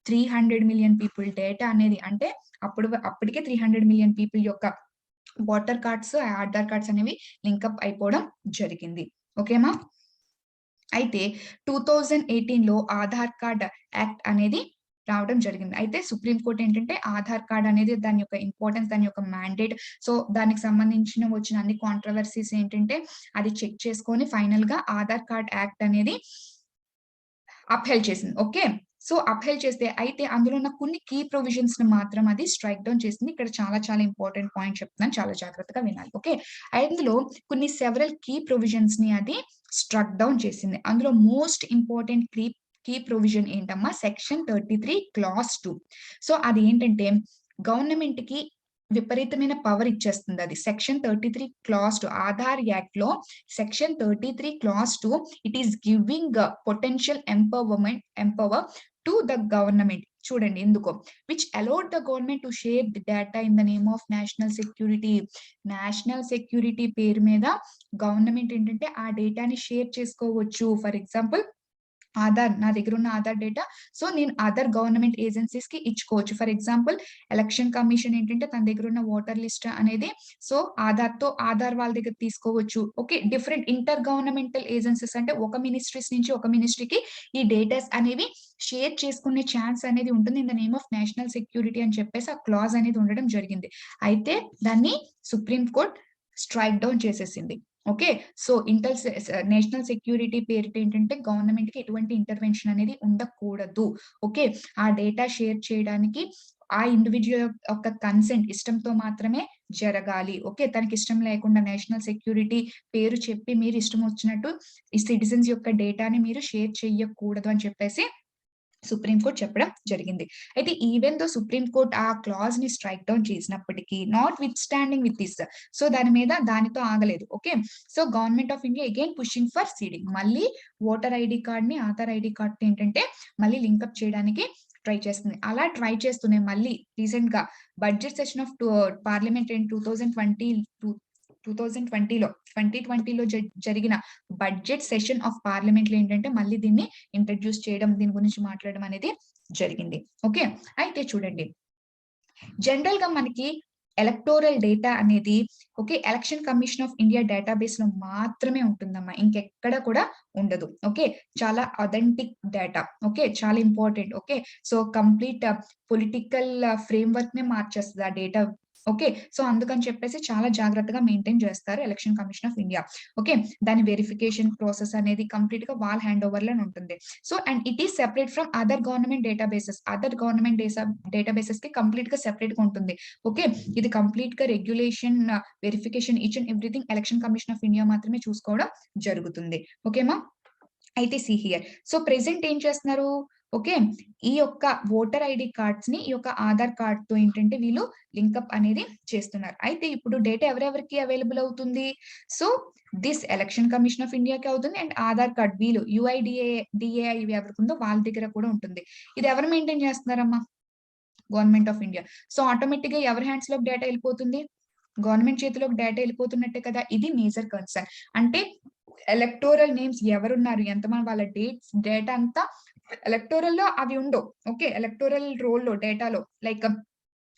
300,000,000 పీపుల్ డేటా అనేది అంటే అప్పటికే 300,000,000 పీపుల్ యొక్క ఓటర్ కార్డ్స్, ఆధార్ కార్డ్స్ అనేవి లింకప్ అయిపోవడం జరిగింది. ఓకేమా? అయితే 2018లో ఆధార్ కార్డ్ యాక్ట్ అనేది రావడం జరిగింది. అయితే సుప్రీం కోర్ట్ ఏంటంటే ఆధార్ కార్డ్ అనేది దాని యొక్క ఇంపార్టెన్స్, దాని యొక్క మ్యాండేట్ సో, దానికి సంబంధించిన వచ్చిన అన్ని కాంట్రోవర్సీస్ ఏంటంటే అది చెక్ చేసుకొని ఫైనల్‌గా ఆధార్ కార్డ్ యాక్ట్ అనేది అప్‌హెల్డ్ చేసింది. ఓకే. సో, అప్‌హెల్డ్ చేస్తే అయితే అందులో ఉన్న కొన్ని కీ ప్రొవిజన్స్‌ని మాత్రం అది స్ట్రైక్ డౌన్ చేసింది. ఇక్కడ చాలా చాలా ఇంపార్టెంట్ పాయింట్ చెప్తున్నాను. చాలా జాగ్రత్తగా వినాలి. ఓకే. అందులో కొన్ని సెవెరల్ కీ ప్రొవిజన్స్‌ని అది స్ట్రక్ డౌన్ చేసింది. అందులో మోస్ట్ ఇంపార్టెంట్ కీ ప్రొవిజన్ ఏంటమ్మా? Section 33 clause 2. సో, అదేంటంటే గవర్నమెంట్‌కి విపరీతమైన పవర్ ఇచ్చేస్తుందది. సెక్షన్ 33 క్లాజ్ 2 ఆధార్ యాక్ట్‌లో section 33 clause 2 it is giving potential empower to the government. చూడండి ఎందుకో. Which allowed the government to share the data in the name of national security. National security పేరు మీద government ఏంటంటే ఆ డేటాని షేర్ చేసుకోవచ్చు. For example నా దగ్గరున్న ఆధార్ డేటా సో, నేను అదర్ గవర్నమెంట్ ఏజెన్సీస్‌కి ఇచ్చుకోవచ్చు. ఫర్ ఎగ్జాంపుల్ ఎలక్షన్ కమిషన్ ఏంటంటే తన దగ్గరున్న ఓటర్ లిస్ట్ అనేది సో, ఆధార్ వాళ్ళ దగ్గర తీసుకోవచ్చు. Okay. Different inter governmental agencies అంటే ఒక మినిస్ట్రీస్ నుంచి ఒక మినిస్ట్రీకి ఈ డేటాస్ అనేవి షేర్ చేసుకునే ఛాన్స్ అనేది ఉంటుంది. In the name of national security అని చెప్పేసి ఆ క్లాజ్ అనేది ఉండడం జరిగింది. అయితే దాన్ని సుప్రీం కోర్ట్ స్ట్రైక్ డౌన్ చేసేసింది. ఓకే. సో, నేషనల్ సెక్యూరిటీ పేరిట ఏంటంటే గవర్నమెంట్‌కి ఎటువంటి ఇంటర్వెన్షన్ అనేది ఉండకూడదు. ఓకే. ఆ డేటా షేర్ చేయడానికి ఆ ఇండివిడ్యువల్ యొక్క కన్సెంట్ ఇష్టంతో మాత్రమే జరగాలి. ఓకే. తనకిష్టం లేకుండా నేషనల్ సెక్యూరిటీ పేరు చెప్పి మీరు ఇష్టం వచ్చినట్టు ఈ సిటిజన్స్ యొక్క డేటాని మీరు షేర్ చెయ్యకూడదు అని చెప్పేసి సుప్రీం కోర్ట్ చెప్పడం జరిగింది. అయితే ఈవెన్ దో సుప్రీం కోర్ట్ ఆ క్లాజ్‌ని స్ట్రైక్ డౌన్ చేసినప్పటికీ నాట్‌విత్‌స్టాండింగ్ విత్ దిస్ సో, దానితో ఆగలేదు. Okay. So, government of India again pushing for seeding. మళ్ళీ ఓటర్ ఐడీ కార్డ్‌ని ఆధార్ ఐడీ కార్డ్‌తో ఏంటంటే మళ్ళీ లింకప్ చేయడానికి ట్రై చేస్తుంది. అలా ట్రై చేస్తూనే మళ్ళీ రీసెంట్‌గా budget session of parliament in 2020లో జరిగిన బడ్జెట్ సెషన్ ఆఫ్ పార్లమెంట్‌లో ఏంటంటే మళ్ళీ దీన్ని ఇంట్రొడ్యూస్ చేయడం, దీని గురించి మాట్లాడడం అనేది జరిగింది. ఓకే. అయితే చూడండి. జనరల్‌గా మనకి ఎలక్టోరల్ డేటా అనేది okay. Election commission of India డేటాబేస్‌లో మాత్రమే ఉంటుందమ్మా. ఇంకెక్కడ కూడా ఉండదు. ఓకే. చాలా అథెంటిక్ డేటా. ఓకే. చాలా important. Okay. So, complete political ఫ్రేమ్‌వర్క్‌నే మార్చేస్తది ఆ డేటా. ఓకే. సో, అందుకని చెప్పేసి చాలా జాగ్రత్తగా మెయింటైన్ చేస్తారు election commission of India. Okay. దాని వెరిఫికేషన్ ప్రాసెస్ అనేది కంప్లీట్‌గా వాళ్ళ హ్యాండ్ ఓవర్‌లోనే ఉంటుంది. So, and it is separate from other government databases. Other government డేటాబేసెస్‌కి కంప్లీట్‌గా సెపరేట్‌గా ఉంటుంది. ఓకే. ఇది కంప్లీట్‌గా regulation, verification each and everything election commission of India మాత్రమే చూసుకోవడం జరుగుతుంది. ఓకేమా? అయితే సీ హియర్. సో, ప్రెజెంట్ ఏం చేస్తున్నారు? ఓకే. ఈ యొక్క ఓటర్ ఐడీ కార్డ్స్‌ని ఈ యొక్క ఆధార్ కార్డ్‌తో ఏంటంటే వీళ్ళు లింకప్ అనేది చేస్తున్నారు. అయితే ఇప్పుడు డేటా ఎవరెవరికి అవైలబుల్ అవుతుంది? So, this election commission of ఇండియాకి అవుతుంది అండ్ ఆధార్ కార్డ్ వీళ్ళు యూఐడీఏఐ ఇవి ఎవరికుందో వాళ్ళ దగ్గర కూడా ఉంటుంది. ఇది ఎవరు మెయింటైన్ చేస్తున్నారమ్మా? Government of India. సో, ఆటోమేటిక్‌గా ఎవరి హ్యాండ్స్‌లోకి డేటా ఎళ్ళిపోతుంది? గవర్నమెంట్ చేతిలోకి డేటా ఎళ్ళిపోతున్నట్టే కదా! ఇది మేజర్ కన్సర్న్. అంటే ఎలక్టోరల్ నేమ్స్ ఎవరున్నారు? ఎంతమంది వాళ్ళ డేటా అంతా ఎలక్టోరల్‌లో అవి ఉండవు. ఓకే. ఎలక్టోరల్ రోల్‌లో డేటాలో లైక్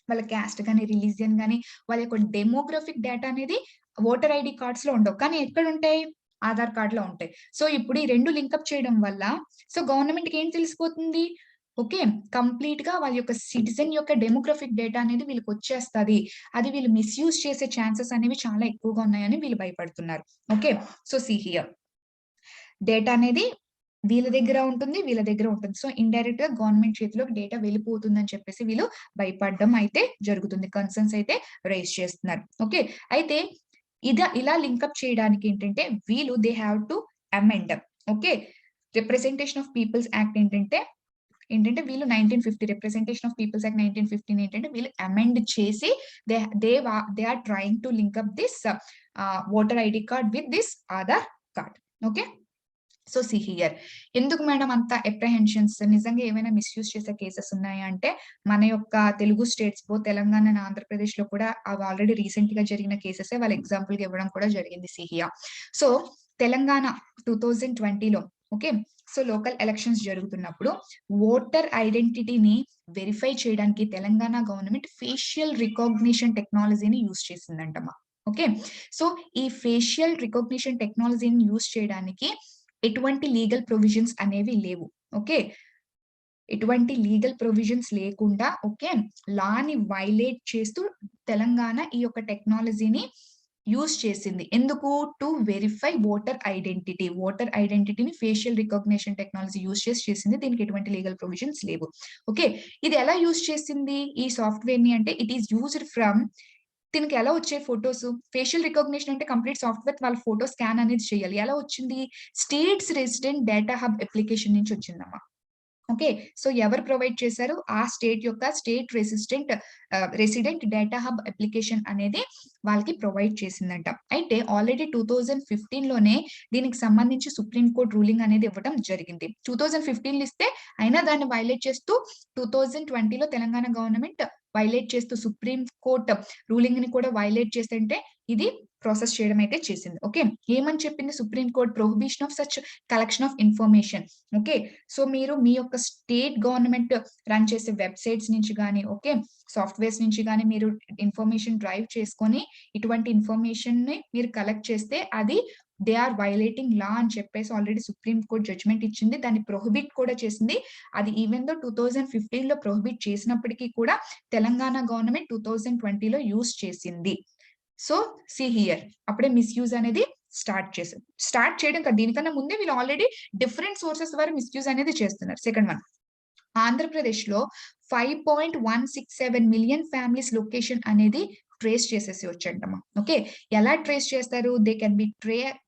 వాళ్ళ క్యాస్ట్ గాని, రిలీజియన్ గాని, వాళ్ళ యొక్క డెమోగ్రాఫిక్ డేటా అనేది ఓటర్ ఐడీ కార్డ్స్‌లో ఉండవు. కానీ ఎక్కడుంటాయి? ఆధార్ కార్డ్‌లో ఉంటాయి. సో, ఇప్పుడు ఈ 2 లింకప్ చేయడం వల్ల సో, గవర్నమెంట్‌కి ఏం తెలిసిపోతుంది? ఓకే. కంప్లీట్‌గా వాళ్ళ యొక్క సిటిజన్ యొక్క డెమోగ్రాఫిక్ డేటా అనేది వీళ్ళకొచ్చేస్తది. అది వీళ్ళు మిస్‌యూజ్ చేసే ఛాన్సెస్ అనేవి చాలా ఎక్కువగా ఉన్నాయని వీళ్ళు భయపడుతున్నారు. Okay. So, see here. Data అనేది వీళ్ళ దగ్గర ఉంటుంది. వీళ్ళ దగ్గర ఉంటుంది. సో, ఇండైరెక్ట్‌గా గవర్నమెంట్ చేతిలోకి డేటా వెళ్ళిపోతుందని చెప్పేసి వీళ్ళు భయపడడం అయితే జరుగుతుంది. కన్సర్న్స్ అయితే రైజ్ చేస్తున్నారు. ఓకే. అయితే ఇలా లింకప్ చేయడానికి ఏంటంటే వీళ్ళు they have to amend. Okay. Representation of people's act వీళ్ళు 1950 రిప్రజెంటేషన్ ఆఫ్ పీపుల్స్ యాక్ట్ 1915 ఏంటంటే వీళ్ళు అమెండ్ చేసి they are trying to link up this voter ID card with this Aadhaar card. Okay. So, see here. ఎందుకు madam అంత apprehensions? నిజంగా ఏమైనా misuse చేసే cases ఉన్నాయా అంటే, మన యొక్క Telugu states both Telangana and ఆంధ్రప్రదేశ్‌లో కూడా అవి ఆల్రెడీ రీసెంట్‌గా జరిగిన కేసెసే వాళ్ళు ఎగ్జాంపుల్‌గా ఇవ్వడం కూడా జరిగింది. See here. సో, తెలంగాణ 2020లో ఓకే. సో, లోకల్ ఎలక్షన్స్ జరుగుతున్నప్పుడు ఓటర్ ఐడెంటిటీని వెరిఫై చేయడానికి తెలంగాణ గవర్నమెంట్ ఫేషియల్ రికాగ్నిషన్ టెక్నాలజీని యూజ్ చేసిందంటమ్మా. ఓకే. సో, ఈ ఫేషియల్ రికాగ్నిషన్ టెక్నాలజీని యూజ్ చేయడానికి ఎటువంటి లీగల్ ప్రొవిజన్స్ అనేవి లేవు. ఓకే. ఎటువంటి లీగల్ ప్రొవిజన్స్ లేకుండా ఓకే. లాని వైలేట్ చేస్తూ తెలంగాణ ఈ యొక్క టెక్నాలజీని యూజ్ చేసింది. ఎందుకు? To verify voter identity. Voter ఐడెంటిటీని ఫేషియల్ రికాగ్నిషన్ టెక్నాలజీ యూజ్ చేసింది. దీనికి ఎటువంటి లీగల్ ప్రొవిజన్స్ లేవు. ఓకే. ఇది ఎలా యూజ్ చేసింది ఈ సాఫ్ట్‌వేర్‌ని అంటే ఇట్ ఈస్ యూజ్డ్ ఫ్రమ్ దీనికి ఎలా వచ్చాయి ఫోటోస్? ఫేషియల్ రికగ్నిషన్ అంటే కంప్లీట్ సాఫ్ట్‌వేర్ వాళ్ళ ఫోటో స్కాన్ అనేది చేయాలి. ఎలా వచ్చింది? States resident data hub application నుంచి వచ్చిందమ్మా. ఓకే. సో, ఎవరు ప్రొవైడ్ చేశారు? ఆ స్టేట్ యొక్క రెసిడెంట్ డేటా హబ్ అప్లికేషన్ అనేది వాళ్ళకి ప్రొవైడ్ చేసిందంట. అయితే ఆల్రెడీ 2015లోనే దీనికి సంబంధించి సుప్రీం కోర్ట్ రూలింగ్ అనేది ఇవ్వడం జరిగింది. 2015లో ఇస్తే అయినా దాన్ని వైలేట్ చేస్తూ 2020లో తెలంగాణ గవర్నమెంట్ వైలేట్ చేస్తూ సుప్రీం కోర్ట్ రూలింగ్‌ని కూడా వైలేట్ చేస్తుంటే ఇది ప్రాసెస్ చేయడం అయితే చేసింది. ఓకే. ఏమని చెప్పింది supreme court? Prohibition of such collection of information. Okay. So, మీరు మీ యొక్క స్టేట్ గవర్నమెంట్ రన్ చేసే వెబ్‌సైట్స్ నుంచి గాని, ఓకే, సాఫ్ట్‌వేర్స్ నుంచి గాని మీరు ఇన్ఫర్మేషన్ డ్రైవ్ చేసుకొని, ఇటువంటి ఇన్ఫర్మేషన్‌ని మీరు కలెక్ట్ చేస్తే అది దే ఆర్ వయలేటింగ్ లా అని చెప్పేసి ఆల్రెడీ సుప్రీం కోర్ట్ జడ్జ్‌మెంట్ ఇచ్చింది. దాన్ని ప్రొహిబిట్ కూడా చేసింది. అది ఈవెన్ దో 2015లో ప్రొహిబిట్ చేసినప్పటికీ కూడా తెలంగాణ గవర్నమెంట్ 2020లో యూజ్ చేసింది. So, see here. అప్పుడే మిస్‌యూజ్ అనేది స్టార్ట్ చేయడం కాదు. దీనికన్నా ముందే వీళ్ళు ఆల్రెడీ డిఫరెంట్ సోర్సెస్ ద్వారా మిస్‌యూజ్ అనేది చేస్తున్నారు. Second one. ఆంధ్రప్రదేశ్‌లో 5.167 మిలియన్ ఫ్యామిలీస్ లొకేషన్ అనేది ట్రేస్ చేసేసేయొచ్చంటమ్మా. ఓకే. ఎలా ట్రేస్ చేస్తారు? They can be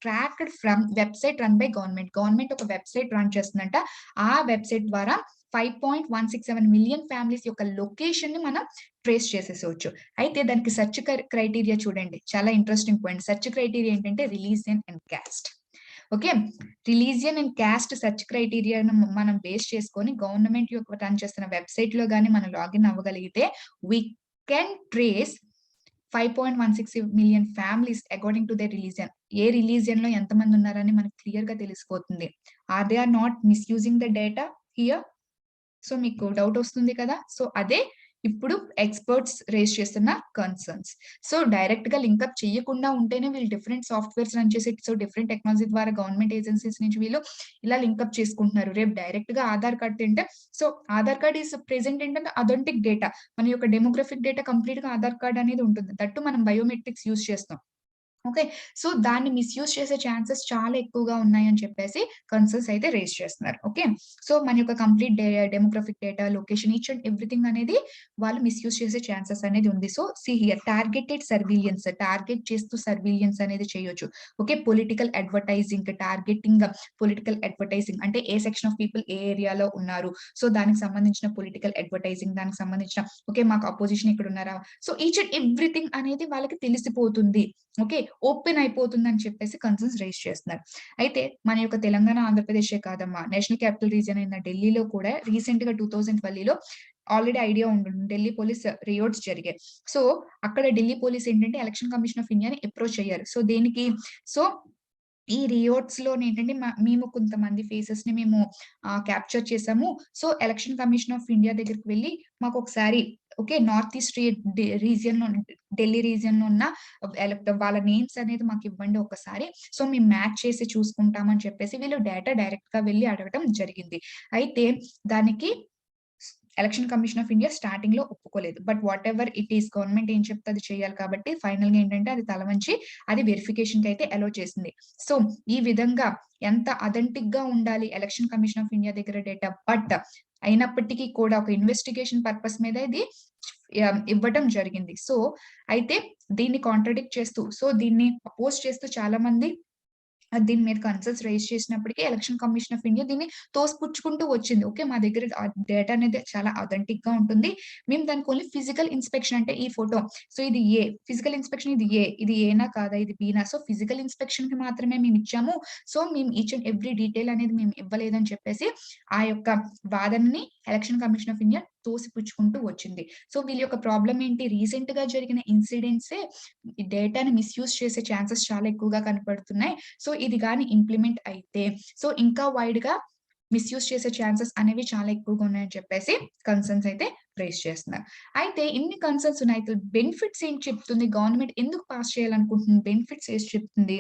tracked from website run by government. Government ఒక వెబ్‌సైట్ రన్ చేస్తుందంట. ఆ వెబ్‌సైట్ ద్వారా 5.167 మిలియన్ ఫ్యామిలీస్ యొక్క లొకేషన్‌ని మనం ట్రేస్ చేసేసేయొచ్చు. అయితే దానికి సెర్చ్ క్రైటీరియా చూడండి. చాలా ఇంట్రెస్టింగ్ పాయింట్. సెర్చ్ క్రైటీరియా ఏంటంటే religion and caste. Okay. Religion and caste search క్రైటీరియాను మనం బేస్ చేసుకొని గవర్నమెంట్ యొక్క రన్ చేస్తున్న వెబ్‌సైట్‌లో గాని మనం లాగిన్ అవ్వగలిగితే we can trace 5.16 million families according to their religion. ఏ రిలీజియన్‌లో ఎంతమంది ఉన్నారని మనకు క్లియర్‌గా తెలిసిపోతుంది. They are not misusing the data here? So, మీకు డౌట్ వస్తుంది కదా! సో, అదే ఇప్పుడు ఎక్స్‌పర్ట్స్ రైజ్ చేస్తున్న కన్సర్న్స్. సో, డైరెక్ట్‌గా లింకప్ చేయకుండా ఉంటేనే వీళ్ళు డిఫరెంట్ సాఫ్ట్‌వేర్స్ రన్ చేసి సో, డిఫరెంట్ టెక్నాలజీ ద్వారా గవర్నమెంట్ ఏజెన్సీస్ నుంచి వీళ్ళు ఇలా లింకప్ చేసుకుంటున్నారు. రేపు డైరెక్ట్‌గా ఆధార్ కార్డ్ తింటే so, Aadhaar card is present ఏంటంటే అథెంటిక్ డేటా. మన యొక్క డెమోగ్రాఫిక్ డేటా కంప్లీట్‌గా ఆధార్ కార్డ్ అనేది ఉంటుంది. దట్ టూ మనం బయోమెట్రిక్స్ యూజ్ చేస్తాం. ఓకే. సో, దాన్ని మిస్‌యూజ్ చేసే ఛాన్సెస్ చాలా ఎక్కువగా ఉన్నాయని చెప్పేసి కన్సర్న్స్ అయితే రైజ్ చేస్తున్నారు. ఓకే. సో, మన యొక్క complete demographic data, location each and everything అనేది వాళ్ళు మిస్‌యూజ్ చేసే ఛాన్సెస్ అనేది ఉంది. సో, సీ హియర్ టార్గెట్ చేస్తూ సర్విలియన్స్ అనేది చేయొచ్చు. ఓకే. పొలిటికల్ అడ్వర్టైజింగ్ అంటే ఏ సెక్షన్ ఆఫ్ పీపుల్ ఏ ఏరియాలో ఉన్నారు. సో, దానికి సంబంధించిన పొలిటికల్ అడ్వర్టైజింగ్ దానికి సంబంధించిన ఓకే. మాకు అపోజిషన్ ఇక్కడ ఉన్నారా? సో, ఈచ్ అండ్ ఎవ్రీథింగ్ అనేది వాళ్ళకి తెలిసిపోతుంది. ఓకే. ఓపెన్ అయిపోతుందని చెప్పేసి కన్సర్న్స్ రైజ్ చేస్తున్నారు. అయితే మన యొక్క తెలంగాణ, ఆంధ్రప్రదేశే కాదమ్మా. నేషనల్ క్యాపిటల్ రీజియన్ అయిన ఢిల్లీలో కూడా రీసెంట్‌గా 2020లో ఆల్రెడీ ఐడియా ఉంటుంది. ఢిల్లీ పోలీస్ రియోట్స్ జరిగాయి. సో, అక్కడ ఢిల్లీ పోలీస్ ఏంటంటే ఎలక్షన్ కమిషన్ ఆఫ్ ఇండియాని అప్రోచ్ అయ్యారు. సో, దేనికి? సో, ఈ రియోట్స్‌లోనేంటంటే మేము కొంతమంది ఫేసెస్‌ని మేము క్యాప్చర్ చేసాము. So, election commission of India దగ్గరికి వెళ్లి మాకొకసారి ఓకే. నార్త్ ఈస్ట్ రీజియన్‌లో ఢిల్లీ రీజియన్‌లో ఉన్న వాళ్ళ నేమ్స్ అనేది మాకివ్వండి ఒకసారి. సో, మేము మ్యాచ్ చేసి చూసుకుంటామని చెప్పేసి వీళ్ళు డేటా డైరెక్ట్‌గా వెళ్లి అడగటం జరిగింది. అయితే దానికి election commission of India starting లో ఒప్పుకోలేదు. But what ever it is government ఏం చెప్తే అది చేయాలి కాబట్టి ఫైనల్ గా ఏంటంటే అది తలవంచి అది వెరిఫికేషన్ కి అయితే అలో చేసింది. సో ఈ విధంగా ఎంత అథెంటిక్ గా ఉండాలి ఎలక్షన్ కమిషన్ ఆఫ్ ఇండియా దగ్గర డేటా, బట్ అయినప్పటికీ కూడా ఒక ఇన్వెస్టిగేషన్ పర్పస్ మీద ఇది ఇవ్వటం జరిగింది. సో అయితే దీన్ని కాంట్రడిక్ట్ చేస్తూ, సో దీన్ని అపోజ్ చేస్తూ చాలా మంది దీని మీద కన్సర్న్స్ రైజ్ చేసినప్పటికీ ఎలక్షన్ కమిషన్ ఆఫ్ ఇండియా దీన్ని తోసిపుచ్చుకుంటూ వచ్చింది. ఓకే, మా దగ్గర డేటా అనేది చాలా అథెంటిక్ గా ఉంటుంది. మేము దానికి ఓన్లీ ఫిజికల్ ఇన్స్పెక్షన్ అంటే ఈ ఫోటో, సో ఇది ఏ ఫిజికల్ ఇన్స్పెక్షన్, ఇది ఏనా కాదా, ఇది బీనా, సో ఫిజికల్ ఇన్స్పెక్షన్ కి మాత్రమే మేము ఇచ్చాము. సో మేము ఈచ్ అండ్ ఎవ్రీ డీటెయిల్ అనేది మేము ఇవ్వలేదని చెప్పేసి ఆ యొక్క వాదనని ఎలక్షన్ కమిషన్ ఆఫ్ ఇండియా తోసిపుచ్చుకుంటూ వచ్చింది. సో వీళ్ళ యొక్క ప్రాబ్లం ఏంటి, రీసెంట్ గా జరిగిన ఇన్సిడెంట్సే ఈ డేటాని మిస్యూజ్ చేసే ఛాన్సెస్ చాలా ఎక్కువగా కనపడుతున్నాయి. సో ఇది గాని ఇంప్లిమెంట్ అయితే సో ఇంకా వైడ్ గా మిస్యూజ్ చేసే ఛాన్సెస్ అనేవి చాలా ఎక్కువగా ఉన్నాయని చెప్పేసి కన్సర్న్స్ అయితే రైజ్ చేస్తున్నారు. అయితే ఇన్ని కన్సర్న్స్ ఉన్నాయి, అయితే బెనిఫిట్స్ ఏం చెప్తుంది, గవర్నమెంట్ ఎందుకు పాస్ చేయాలనుకుంటుంది, బెనిఫిట్స్ ఏం చెప్తుంది,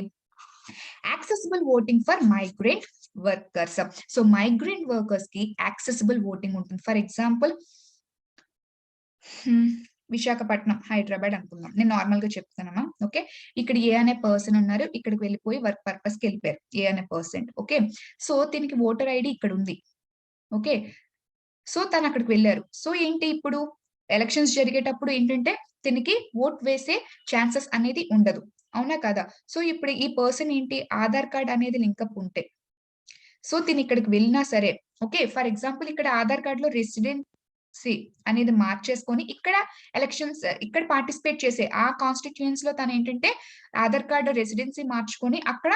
accessible voting for migrant workers. So migrant workers కి యాక్సెసిబుల్ ఓటింగ్ ఉంటుంది. ఫర్ ఎగ్జాంపుల్ విశాఖపట్నం, హైదరాబాద్ అనుకుందాం. నేను నార్మల్ గా చెప్తానమ్మా. ఓకే, ఇక్కడ ఏ అనే పర్సన్ ఉన్నారు, ఇక్కడికి వెళ్ళిపోయి వర్క్ పర్పస్ కి వెళ్ళిపోయారు ఏ అనే పర్సన్. ఓకే, సో దీనికి ఓటర్ ఐడి ఇక్కడ ఉంది. ఓకే, సో తను అక్కడికి వెళ్ళారు. సో ఏంటి ఇప్పుడు ఎలక్షన్స్ జరిగేటప్పుడు ఏంటంటే దీనికి ఓట్ వేసే ఛాన్సెస్ అనేది ఉండదు, అవునా కదా. సో ఇప్పుడు ఈ పర్సన్ ఏంటి, ఆధార్ కార్డ్ అనేది లింకప్ ఉంటే సో తిని ఇక్కడికి వెళ్ళినా సరే, ఓకే, ఫర్ ఎగ్జాంపుల్ ఇక్కడ ఆధార్ కార్డ్ లో రెసిడెన్సీ అనేది మార్చేసుకొని ఇక్కడ ఎలక్షన్స్ ఇక్కడ పార్టిసిపేట్ చేసే ఆ కాన్స్టిట్యూయన్స్ లో తను ఏంటంటే ఆధార్ కార్డు రెసిడెన్సీ మార్చుకొని అక్కడ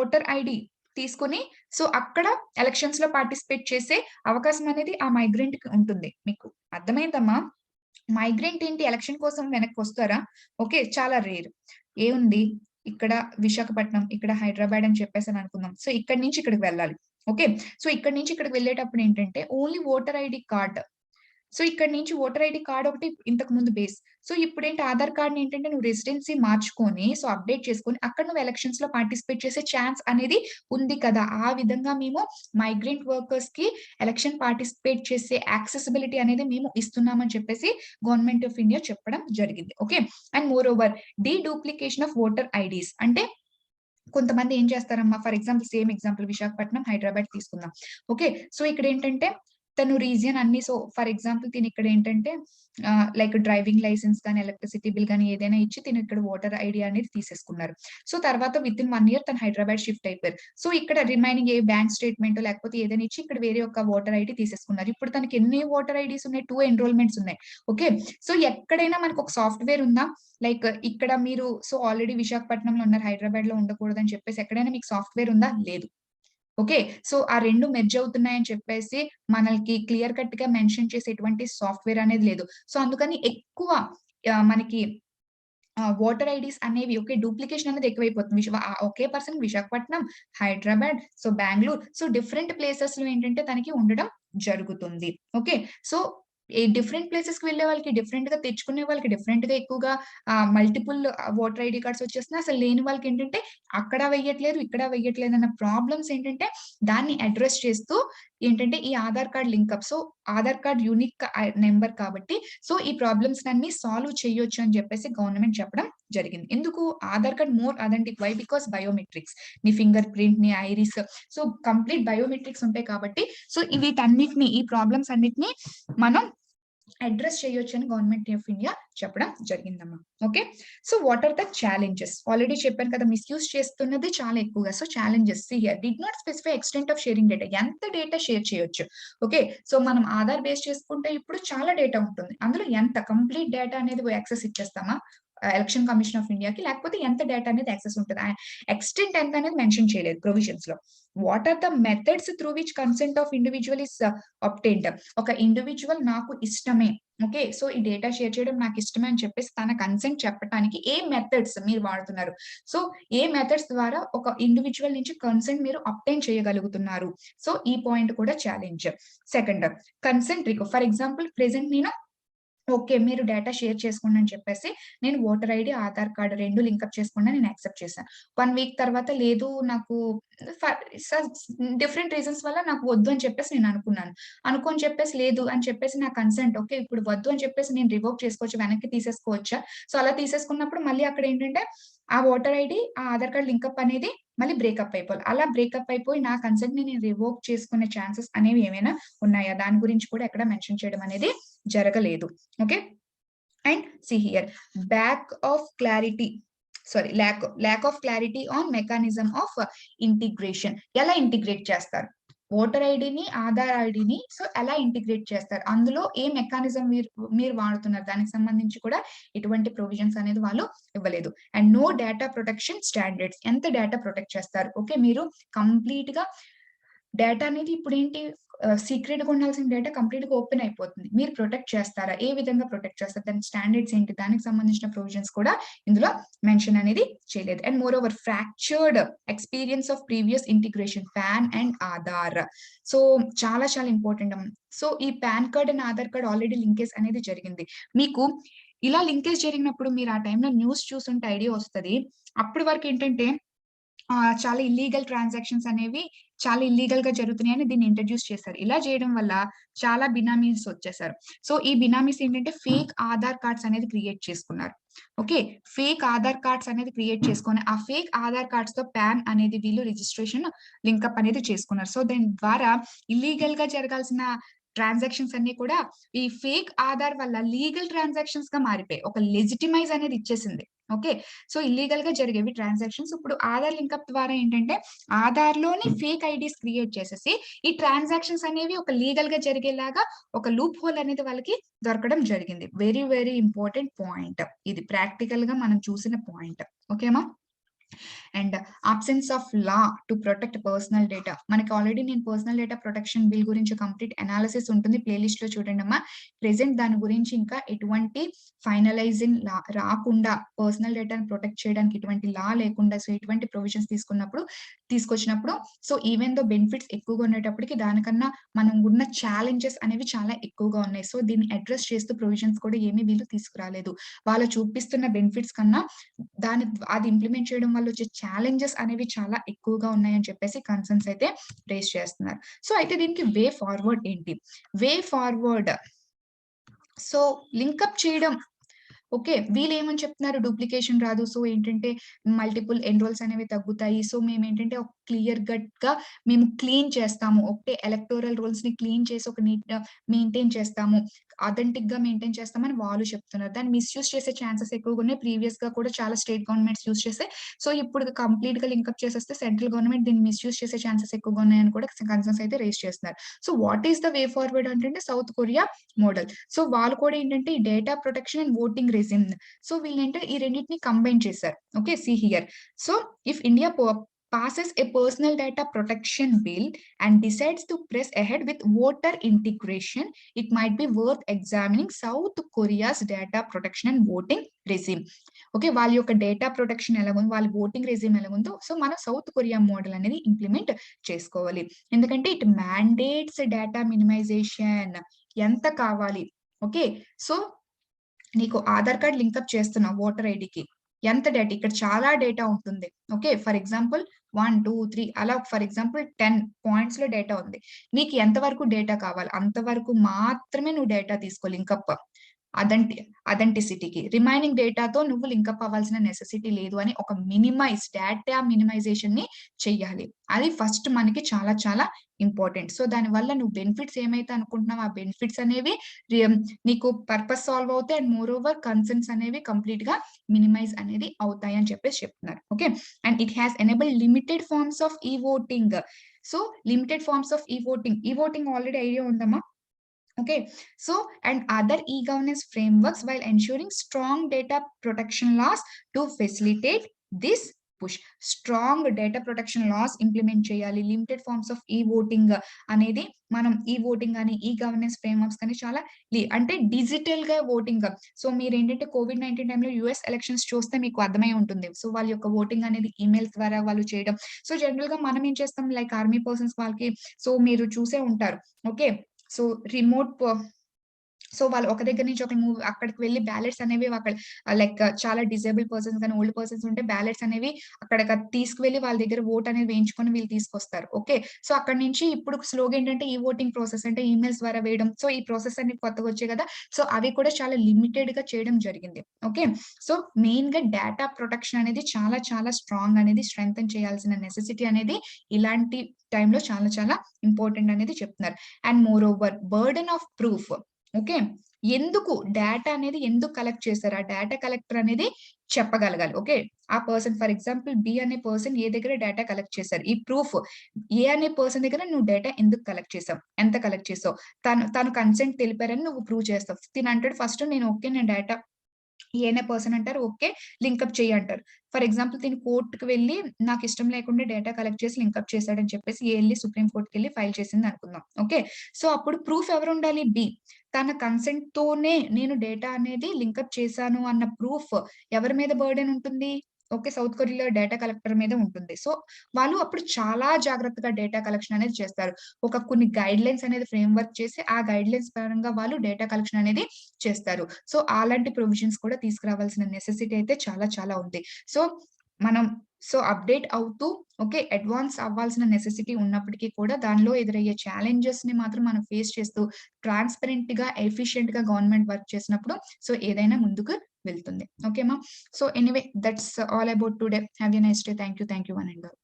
ఓటర్ ఐడి తీసుకొని సో అక్కడ ఎలక్షన్స్ లో పార్టిసిపేట్ చేసే అవకాశం అనేది ఆ మైగ్రెంట్ కి ఉంటుంది. మీకు అర్థమైందమ్మా. మైగ్రెంట్ ఏంటి, ఎలక్షన్ కోసం వెనక్కి వస్తారా, ఓకే, చాలా రేర్. ఏముంది ఇక్కడ విశాఖపట్నం, ఇక్కడ హైదరాబాద్ అని చెప్పేసి అనుకుందాం. సో ఇక్కడి నుంచి ఇక్కడికి వెళ్ళాలి. ఓకే, సో ఇక్కడి నుంచి ఇక్కడికి వెళ్ళేటప్పుడు ఏంటంటే only voter ID card, so ఇక్కడ నుంచి ఓటర్ ఐడి కార్డ్ ఒకటి ఇంతకు ముందు బేస్. సో ఇప్పుడేంటి ఆధార్ కార్డ్ ఏంటంటే నువ్వు రెసిడెన్సీ మార్చుకొని సో అప్డేట్ చేసుకొని అక్కడ నువ్వు ఎలక్షన్స్ లో పార్టిసిపేట్ చేసే ఛాన్స్ అనేది ఉంది కదా. ఆ విధంగా మేము మైగ్రెంట్ వర్కర్స్ కి ఎలక్షన్ పార్టిసిపేట్ చేసే యాక్సెసిబిలిటీ అనేది మేము ఇస్తున్నామని చెప్పేసి గవర్నమెంట్ ఆఫ్ ఇండియా చెప్పడం జరిగింది. Okay, and moreover duplication of voter IDs అంటే కొంతమంది ఏం చేస్తారమ్మా, for example same example Visakhapatnam, Hyderabad తీసుకుందాం. ఓకే, సో ఇక్కడ ఏంటంటే తను రీజియన్ అన్ని, సో ఫర్ ఎగ్జాంపుల్ తిని ఇక్కడ ఏంటంటే లైక్ డ్రైవింగ్ లైసెన్స్ కానీ ఎలక్ట్రిసిటీ బిల్ కానీ ఏదైనా ఇచ్చి తిని ఇక్కడ ఓటర్ ఐడి అనేది తీసేసుకున్నారు. సో తర్వాత విత్ ఇన్ 1 year తను హైదరాబాద్ షిఫ్ట్ అయిపోయారు. సో ఇక్కడ రిమైనింగ్ ఏ బ్యాంక్ స్టేట్మెంట్ లేకపోతే ఏదైనా ఇచ్చి ఇక్కడ వేరే ఒక ఓటర్ ఐడి తీసేసుకున్నారు. ఇప్పుడు తనకి ఎన్ని ఓటర్ ఐడీస్ ఉన్నాయి, 2 ఎన్రోల్మెంట్స్ ఉన్నాయి. ఓకే, సో ఎక్కడైనా మనకు ఒక సాఫ్ట్వేర్ ఉందా, లైక్ ఇక్కడ మీరు సో ఆల్రెడీ విశాఖపట్నంలో ఉన్నారు, హైదరాబాద్ లో ఉండకూడదని చెప్పేసి ఎక్కడైనా మీకు సాఫ్ట్వేర్ ఉందా, లేదు. ఓకే, సో ఆ 2 మెర్జ్ అవుతున్నాయని చెప్పేసి మనకి క్లియర్ కట్ గా మెన్షన్ చేసేటువంటి సాఫ్ట్వేర్ అనేది లేదు. సో అందుకని ఎక్కువ మనకి ఓటర్ ఐడీస్ అనేవి ఓకే డూప్లికేషన్ అనేది ఎక్కువైపోతుంది. ఒకే person Visakhapatnam, Hyderabad, so Bengaluru, so different places లో ఏంటంటే తనకి ఉండడం జరుగుతుంది. ఓకే, సో ఈ డిఫరెంట్ ప్లేసెస్ కి వెళ్ళే వాళ్ళకి డిఫరెంట్ గా తెచ్చుకునే వాళ్ళకి డిఫరెంట్ గా ఎక్కువగా మల్టిపుల్ ఓటర్ ఐడి కార్డ్స్ వచ్చేస్తున్నాయి. అసలు లేని వాళ్ళకి ఏంటంటే అక్కడ వెయ్యట్లేదు, ఇక్కడ వెయ్యట్లేదు అన్న ప్రాబ్లమ్స్ ఏంటంటే దాన్ని అడ్రస్ చేస్తూ ఏంటంటే ఈ Aadhaar card link up, so Aadhaar card unique number కాబట్టి సో ఈ ప్రాబ్లమ్స్ అన్ని సాల్వ్ చేయొచ్చు అని చెప్పేసి గవర్నమెంట్ చెప్పడం జరిగింది. ఎందుకు Aadhaar card more authentic, why because biometrics, నీ ఫింగర్ ప్రింట్, నీ ఐరిస్, సో కంప్లీట్ బయోమెట్రిక్స్ ఉంటాయి కాబట్టి సో వీటన్నిటిని ఈ ప్రాబ్లమ్స్ అన్నిటిని మనం అడ్రస్ చేయొచ్చు అని గవర్నమెంట్ ఆఫ్ ఇండియా చెప్పడం జరిగిందమ్మా. Okay, so what are the challenges, already చెప్పాను కదా మిస్యూజ్ చేస్తున్నది చాలా ఎక్కువగా. So challenges here did not specify extent of sharing data, ఎంత డేటా షేర్ చేయొచ్చు. ఓకే, సో మనం ఆధార్ బేస్ చేసుకుంటే ఇప్పుడు చాలా డేటా ఉంటుంది, అందులో ఎంత కంప్లీట్ డేటా అనేది యాక్సెస్ ఇచ్చేస్తామా ఎలక్షన్ కమిషన్ ఆఫ్ ఇండియాకి, లేకపోతే ఎంత డేటా అనేది యాక్సెస్ ఉంటుంది, ఎక్స్టెంట్ ఎంత అనేది మెన్షన్ చేయలేదు ప్రొవిజన్స్ లో. What are the methods through which consent of individual is obtained, ఒక ఇండివిజువల్ నాకు ఇష్టమే, ఓకే, సో ఈ డేటా షేర్ చేయడం నాకు ఇష్టమే అని చెప్పేసి తన కన్సెంట్ చెప్పడానికి ఏ మెథడ్స్ మీరు వాడుతున్నారు, సో ఏ మెథడ్స్ ద్వారా ఒక ఇండివిజువల్ నుంచి కన్సెంట్ మీరు అబ్టైన్ చేయగలుగుతున్నారు. సో ఈ పాయింట్ కూడా challenge. Second, consent recovery, for example present నేను ఓకే. మీరు డేటా షేర్ చేసుకోండి అని చెప్పేసి, నేను voter ID, Aadhaar card 2 link up చేసుకొని నేను యాక్సెప్ట్ చేశాను. 1 వీక్ తర్వాత లేదు నాకు ఫ స డిఫరెంట్ రీజన్స్ వల్ల నాకు వద్దు అని చెప్పేసి నేను అనుకున్నాను. అనుకోని చెప్పేసి లేదు అని చెప్పేసి నా కన్సెంట్ ఓకే. ఇప్పుడు వద్దు అని చెప్పేసి నేను రివోక్ చేసుకోవచ్చు, వెనక్కి తీసేసుకోవచ్చా? సో, అలా తీసేసుకున్నప్పుడు మళ్ళీ అక్కడేంటంటే, ఆ ఓటర్ ఐడీ, ఆ ఆధార్ కార్డ్ లింకప్ అనేది మళ్ళీ బ్రేకప్ అయిపోవాలి. అలా బ్రేకప్ అయిపోయి నా కన్సెంట్‌ని నేను రివోక్ చేసుకునే ఛాన్సెస్ అనేవి ఏమైనా ఉన్నాయా? దాని గురించి కూడా ఎక్కడ మెన్షన్ చేయడం అనేది జరగలేదు. Okay. And see here back of clarity sorry lack of clarity on mechanism of integration. ఎలా ఇంటిగ్రేట్ చేస్తారు? ఓటర్ ఐడీని, ఆధార్ ఐడీని సో ఎలా ఇంటిగ్రేట్ చేస్తారు? అందులో ఏ మెకానిజం మీరు వాడుతున్నారు? దానికి సంబంధించి కూడా ఎటువంటి ప్రొవిజన్స్ అనేది వాళ్ళు ఇవ్వలేదు. And no data protection standards. ఎంత డేటా ప్రొటెక్ట్ చేస్తారు? ఓకే. మీరు కంప్లీట్‌గా డేటా అనేది ఇప్పుడేంటి సీక్రెట్‌గా ఉండాల్సిన డేటా కంప్లీట్‌గా ఓపెన్ అయిపోతుంది. మీరు ప్రొటెక్ట్ చేస్తారా? ఏ విధంగా ప్రొటెక్ట్ చేస్తారు? దాని స్టాండర్డ్స్ ఏంటి? దానికి సంబంధించిన ప్రొవిజన్స్ కూడా ఇందులో మెన్షన్ అనేది చేయలేదు. And more over fractured experience of previous integration pan and Aadhaar. So చాలా చాలా ఇంపార్టెంట్. సో ఈ pan card and Aadhaar card already linkage అనేది జరిగింది. మీకు ఇలా లింకేజ్ జరిగినప్పుడు మీరు ఆ టైంలో న్యూస్ చూసుంటే ఐడియా వస్తది. అప్పటి వరకు ఏంటంటే చాలా ఇల్లీగల్ ట్రాన్సాక్షన్స్ అనేవి చాలా ఇల్లీగల్‌గా జరుగుతున్నాయని దీన్ని ఇంట్రొడ్యూస్ చేశారు. ఇలా చేయడం వల్ల చాలా బినామీస్ వచ్చేసారు. సో, ఈ బినామీస్ ఏంటంటే ఫేక్ ఆధార్ కార్డ్స్ అనేది క్రియేట్ చేసుకున్నారు. ఓకే. ఫేక్ ఆధార్ కార్డ్స్ అనేది క్రియేట్ చేసుకొని, ఆ ఫేక్ ఆధార్ కార్డ్స్‌తో పాన్ అనేది వీళ్ళు రిజిస్ట్రేషన్ లింకప్ అనేది చేసుకున్నారు. సో, దీని ద్వారా ఇల్లీగల్‌గా జరగాల్సిన ట్రాన్సాక్షన్స్ అన్నీ కూడా ఈ ఫేక్ ఆధార్ వల్ల లీగల్ ట్రాన్సాక్షన్స్‌గా మారిపోయాయి. ఒక లెజిటిమైజ్ అనేది ఇచ్చేసింది. ఓకే. సో, ఇల్లీగల్‌గా జరిగేవి ట్రాన్సాక్షన్స్. ఇప్పుడు ఆధార్ లింకప్ ద్వారా ఏంటంటే, ఆధార్‌లోని ఫేక్ ఐడీస్ క్రియేట్ చేసేసి, ఈ ట్రాన్సాక్షన్స్ అనేవి ఒక లీగల్‌గా జరిగేలాగా ఒక లూప్ హోల్ అనేది వాళ్ళకి దొరకడం జరిగింది. Very, very important point. ఇది ప్రాక్టికల్‌గా మనం చూసిన పాయింట్. ఓకేమా? And absence of law to protect personal data. మనకి ఆల్రెడీ నేను పర్సనల్ డేటా ప్రొటెక్షన్ బిల్ గురించి కంప్లీట్ అనాలిసిస్ ఉంటుంది. ప్లే లిస్ట్‌లో చూడండమ్మా. ప్రెజెంట్ దాని గురించి ఇంకా ఎటువంటి ఫైనలైజింగ్ లా రాకుండా పర్సనల్ డేటాను ప్రొటెక్ట్ చేయడానికి ఎటువంటి లా లేకుండా సో, ఎటువంటి ప్రొవిజన్స్ తీసుకొచ్చినప్పుడు సో, ఈవెన్ దో బెనిఫిట్స్ ఎక్కువగా ఉండేటప్పటికి దానికన్నా మనం ఉన్న ఛాలెంజెస్ అనేవి చాలా ఎక్కువగా ఉన్నాయి. సో, దీన్ని అడ్రెస్ చేస్తూ ప్రొవిజన్స్ కూడా ఏమి వీళ్ళు తీసుకురాలేదు. వాళ్ళు చూపిస్తున్న బెనిఫిట్స్ కన్నా అది ఇంప్లిమెంట్ చేయడం వల్ల వచ్చే ఛాలెంజెస్ అనేవి చాలా ఎక్కువగా ఉన్నాయని చెప్పేసి కన్సర్న్స్ అయితే రైజ్ చేస్తున్నారు. సో, అయితే దీనికి వే ఫార్వర్డ్ ఏంటి? వే ఫార్వర్డ్ సో, లింకప్ చేయడం ఓకే. వీళ్ళేమని చెప్తున్నారు డూప్లికేషన్ రాదు. సో, ఏంటంటే మల్టిపుల్ ఎన్‌రోల్స్ అనేవి తగ్గుతాయి. సో, మేమేంటంటే ఒక క్లియర్ కట్‌గా మేము క్లీన్ చేస్తాము. ఒకటే ఎలక్టోరల్ రోల్స్‌ని క్లీన్ చేసి ఒక నీట్‌గా మెయింటైన్ చేస్తాము. అథెంటిక్‌గా మెయింటైన్ చేస్తామని వాళ్ళు చెప్తున్నారు. దాన్ని మిస్‌యూజ్ చేసే ఛాన్సెస్ ఎక్కువగున్నాయి. ప్రీవియస్‌గా కూడా చాలా స్టేట్ గవర్నమెంట్స్ యూజ్ చేసాయి. సో, ఇప్పుడు కంప్లీట్‌గా లింకప్ చేసేస్తే సెంట్రల్ గవర్నమెంట్ దీన్ని మిస్‌యూజ్ చేసే ఛాన్సెస్ ఎక్కువగా ఉన్నాయని కూడా కన్సర్న్స్ అయితే రైజ్ చేస్తున్నారు. So, what is the way forward అంటే సౌత్ కొరియా మోడల్. సో, వాళ్ళు కూడా ఏంటంటే ఈ data protection and voting regime. So, వీళ్ళేంటంటే ఈ రెండిటిని కంబైన్ చేశారు. Okay. See here. So, if India passes a personal data protection bill and decides to press ahead with voter integration, it might be worth examining South Korea's data protection and voting regime. Okay. వాళ్ళ యొక్క data protection ఎలాగుందో, వాళ్ళ voting regime ఎలాగుందో, so, మనం south Korea model అనేది implement చేసుకోవాలి. ఎందుకంటే it mandates data minimisation. ఎంత కావాలి? ఓకే. సో, నీకు ఆధార్ కార్డ్ లింకప్ చేస్తున్నావు ఓటర్ ఐడీకి. ఎంత డేటా? ఇక్కడ చాలా డేటా ఉంటుంది. ఓకే. ఫర్ ఎగ్జాంపుల్ 1, 2, 3 అలా ఫర్ ఎగ్జాంపుల్ 10 పాయింట్స్‌లో డేటా ఉంది. నీకు ఎంత వరకు డేటా కావాలి? అంతవరకు మాత్రమే నువ్వు డేటా తీసుకో లింకప్. అథెంటిసిటీకి. రిమైనింగ్ డేటాతో నువ్వు లింకప్ అవ్వాల్సిన నెసెసిటీ లేదు అని ఒక డేటా మినిమైజేషన్‌ని చెయ్యాలి. అది ఫస్ట్ మనకి చాలా చాలా ఇంపార్టెంట్. సో, దానివల్ల నువ్వు బెనిఫిట్స్ ఏమైతే అనుకుంటున్నావో ఆ బెనిఫిట్స్ అనేవి నీకు పర్పస్ సాల్వ్ అవుతాయి. అండ్ మోర్ ఓవర్ కన్సర్న్స్ అనేవి కంప్లీట్‌గా మినిమైజ్ అనేది అవుతాయి అని చెప్పేసి చెప్తున్నారు. Okay. And it has enabled limited forms of e-voting. So, limited forms of e-voting. E-voting already idea ఉందమ్మా? Okay. So, and other e-governance frameworks while ensuring strong data protection laws to facilitate this push. Strong data protection laws implement చేయాలి. Limited forms of ఈ-వోటింగ్ అనేది మనం ఈ-వోటింగ్ అని, ఈ-గవర్నెన్స్ frameworks కానీ చాలా అంటే డిజిటల్‌గా voting. So, మీరేంటంటే కోవిడ్-19 టైమ్‌లో యూఎస్ ఎలక్షన్స్ చూస్తే మీకు అర్థమై ఉంటుంది. సో, వాళ్ళ యొక్క వోటింగ్ అనేది ఈమెయిల్స్ ద్వారా వాళ్ళు చేయడం. సో, జనరల్‌గా మనం ఏం చేస్తాం లైక్ ఆర్మీ పర్సన్స్ వాళ్ళకి సో, మీరు చూసే ఉంటారు. ఓకే. సో, సో, వాళ్ళు ఒక దగ్గర నుంచి ఒక అక్కడికి వెళ్లి బ్యాలెట్స్ అనేవి అక్కడ లైక్ చాలా డిజేబుల్ పర్సన్స్ గాని, ఓల్డ్ పర్సన్స్ ఉంటే బ్యాలెట్స్ అనేవి అక్కడకి తీసుకువెళ్లి వాళ్ళ దగ్గర ఓట్ అనేది వేయించుకొని వీళ్ళు తీసుకొస్తారు. ఓకే. సో, అక్కడి నుంచి ఇప్పుడు స్లోగా ఏంటంటే ఈ ఓటింగ్ ప్రాసెస్ అంటే ఈమెయిల్స్ ద్వారా వేయడం. సో, ఈ ప్రాసెస్ అన్ని కొత్తగా వచ్చాయి కదా! సో, అవి కూడా చాలా లిమిటెడ్‌గా చేయడం జరిగింది. ఓకే. సో, మెయిన్‌గా డేటా ప్రొటెక్షన్ అనేది చాలా చాలా స్ట్రాంగ్ అనేది స్ట్రెంథెన్ చేయాల్సిన నెసెసిటీ అనేది ఇలాంటి టైంలో చాలా చాలా ఇంపార్టెంట్ అనేది చెప్తున్నారు. And more over burden of proof. Okay. ఎందుకు డేటా అనేది ఎందుకు కలెక్ట్ చేశారు? ఆ డేటా కలెక్టర్ అనేది చెప్పగలగాలి. ఓకే. ఆ పర్సన్ ఫర్ ఎగ్జాంపుల్ బి అనే పర్సన్ ఏ దగ్గర డేటా కలెక్ట్ చేశారు. ఈ ప్రూఫ్ ఏ అనే పర్సన్ దగ్గర నువ్వు డేటా ఎందుకు కలెక్ట్ చేసావు? ఎంత కలెక్ట్ చేసావు? తను కన్సెంట్ తెలిపారని నువ్వు ప్రూవ్ చేస్తావు. తినంటాడు ఫస్ట్ నేను ఓకే. నేను డేటా ఏ అనే పర్సన్ అంటారు. ఓకే. లింకప్ చెయ్యి అంటారు. ఫర్ ఎగ్జాంపుల్ తిను కోర్ట్‌కి వెళ్లి నాకిష్టం లేకుండా డేటా కలెక్ట్ చేసి లింకప్ చేశాడని చెప్పేసి ఏ ఎళ్లి సుప్రీం కోర్ట్‌కెళ్లి ఫైల్ చేసిందనుకుందాం. ఓకే. సో, అప్పుడు ప్రూఫ్ ఎవరుండాలి? బి. తన కన్సెంట్‌తోనే నేను డేటా అనేది లింకప్ చేశాను అన్న ప్రూఫ్ ఎవరి మీద బర్డెన్ ఉంటుంది? ఓకే. సౌత్ కొరియాలో డేటా కలెక్టర్ మీద ఉంటుంది. సో, వాళ్ళు అప్పుడు చాలా జాగ్రత్తగా డేటా కలెక్షన్ అనేది చేస్తారు. కొన్ని గైడ్‌లైన్స్ అనేది ఫ్రేమ్‌వర్క్ చేసి, ఆ గైడ్‌లైన్స్ పరంగా వాళ్ళు డేటా కలెక్షన్ అనేది చేస్తారు. సో, అలాంటి ప్రొవిజన్స్ కూడా తీసుకురావాల్సిన నెసెసిటీ అయితే చాలా చాలా ఉంది. సో, మనం అప్‌డేట్ అవుతూ ఓకే. అడ్వాన్స్ అవ్వాల్సిన నెసెసిటీ ఉన్నప్పటికీ కూడా దానిలో ఎదురయ్యే ఛాలెంజెస్‌ని మాత్రం మనం ఫేస్ చేస్తూ ట్రాన్స్‌పరెంట్‌గా, ఎఫిషియంట్‌గా గవర్నమెంట్ వర్క్ చేసినప్పుడు ఏదైనా ముందుకు వెళ్తుంది. ఓకే మా. So, anyway that's all about today. Have a nice day. Thank you. Thank you one and all.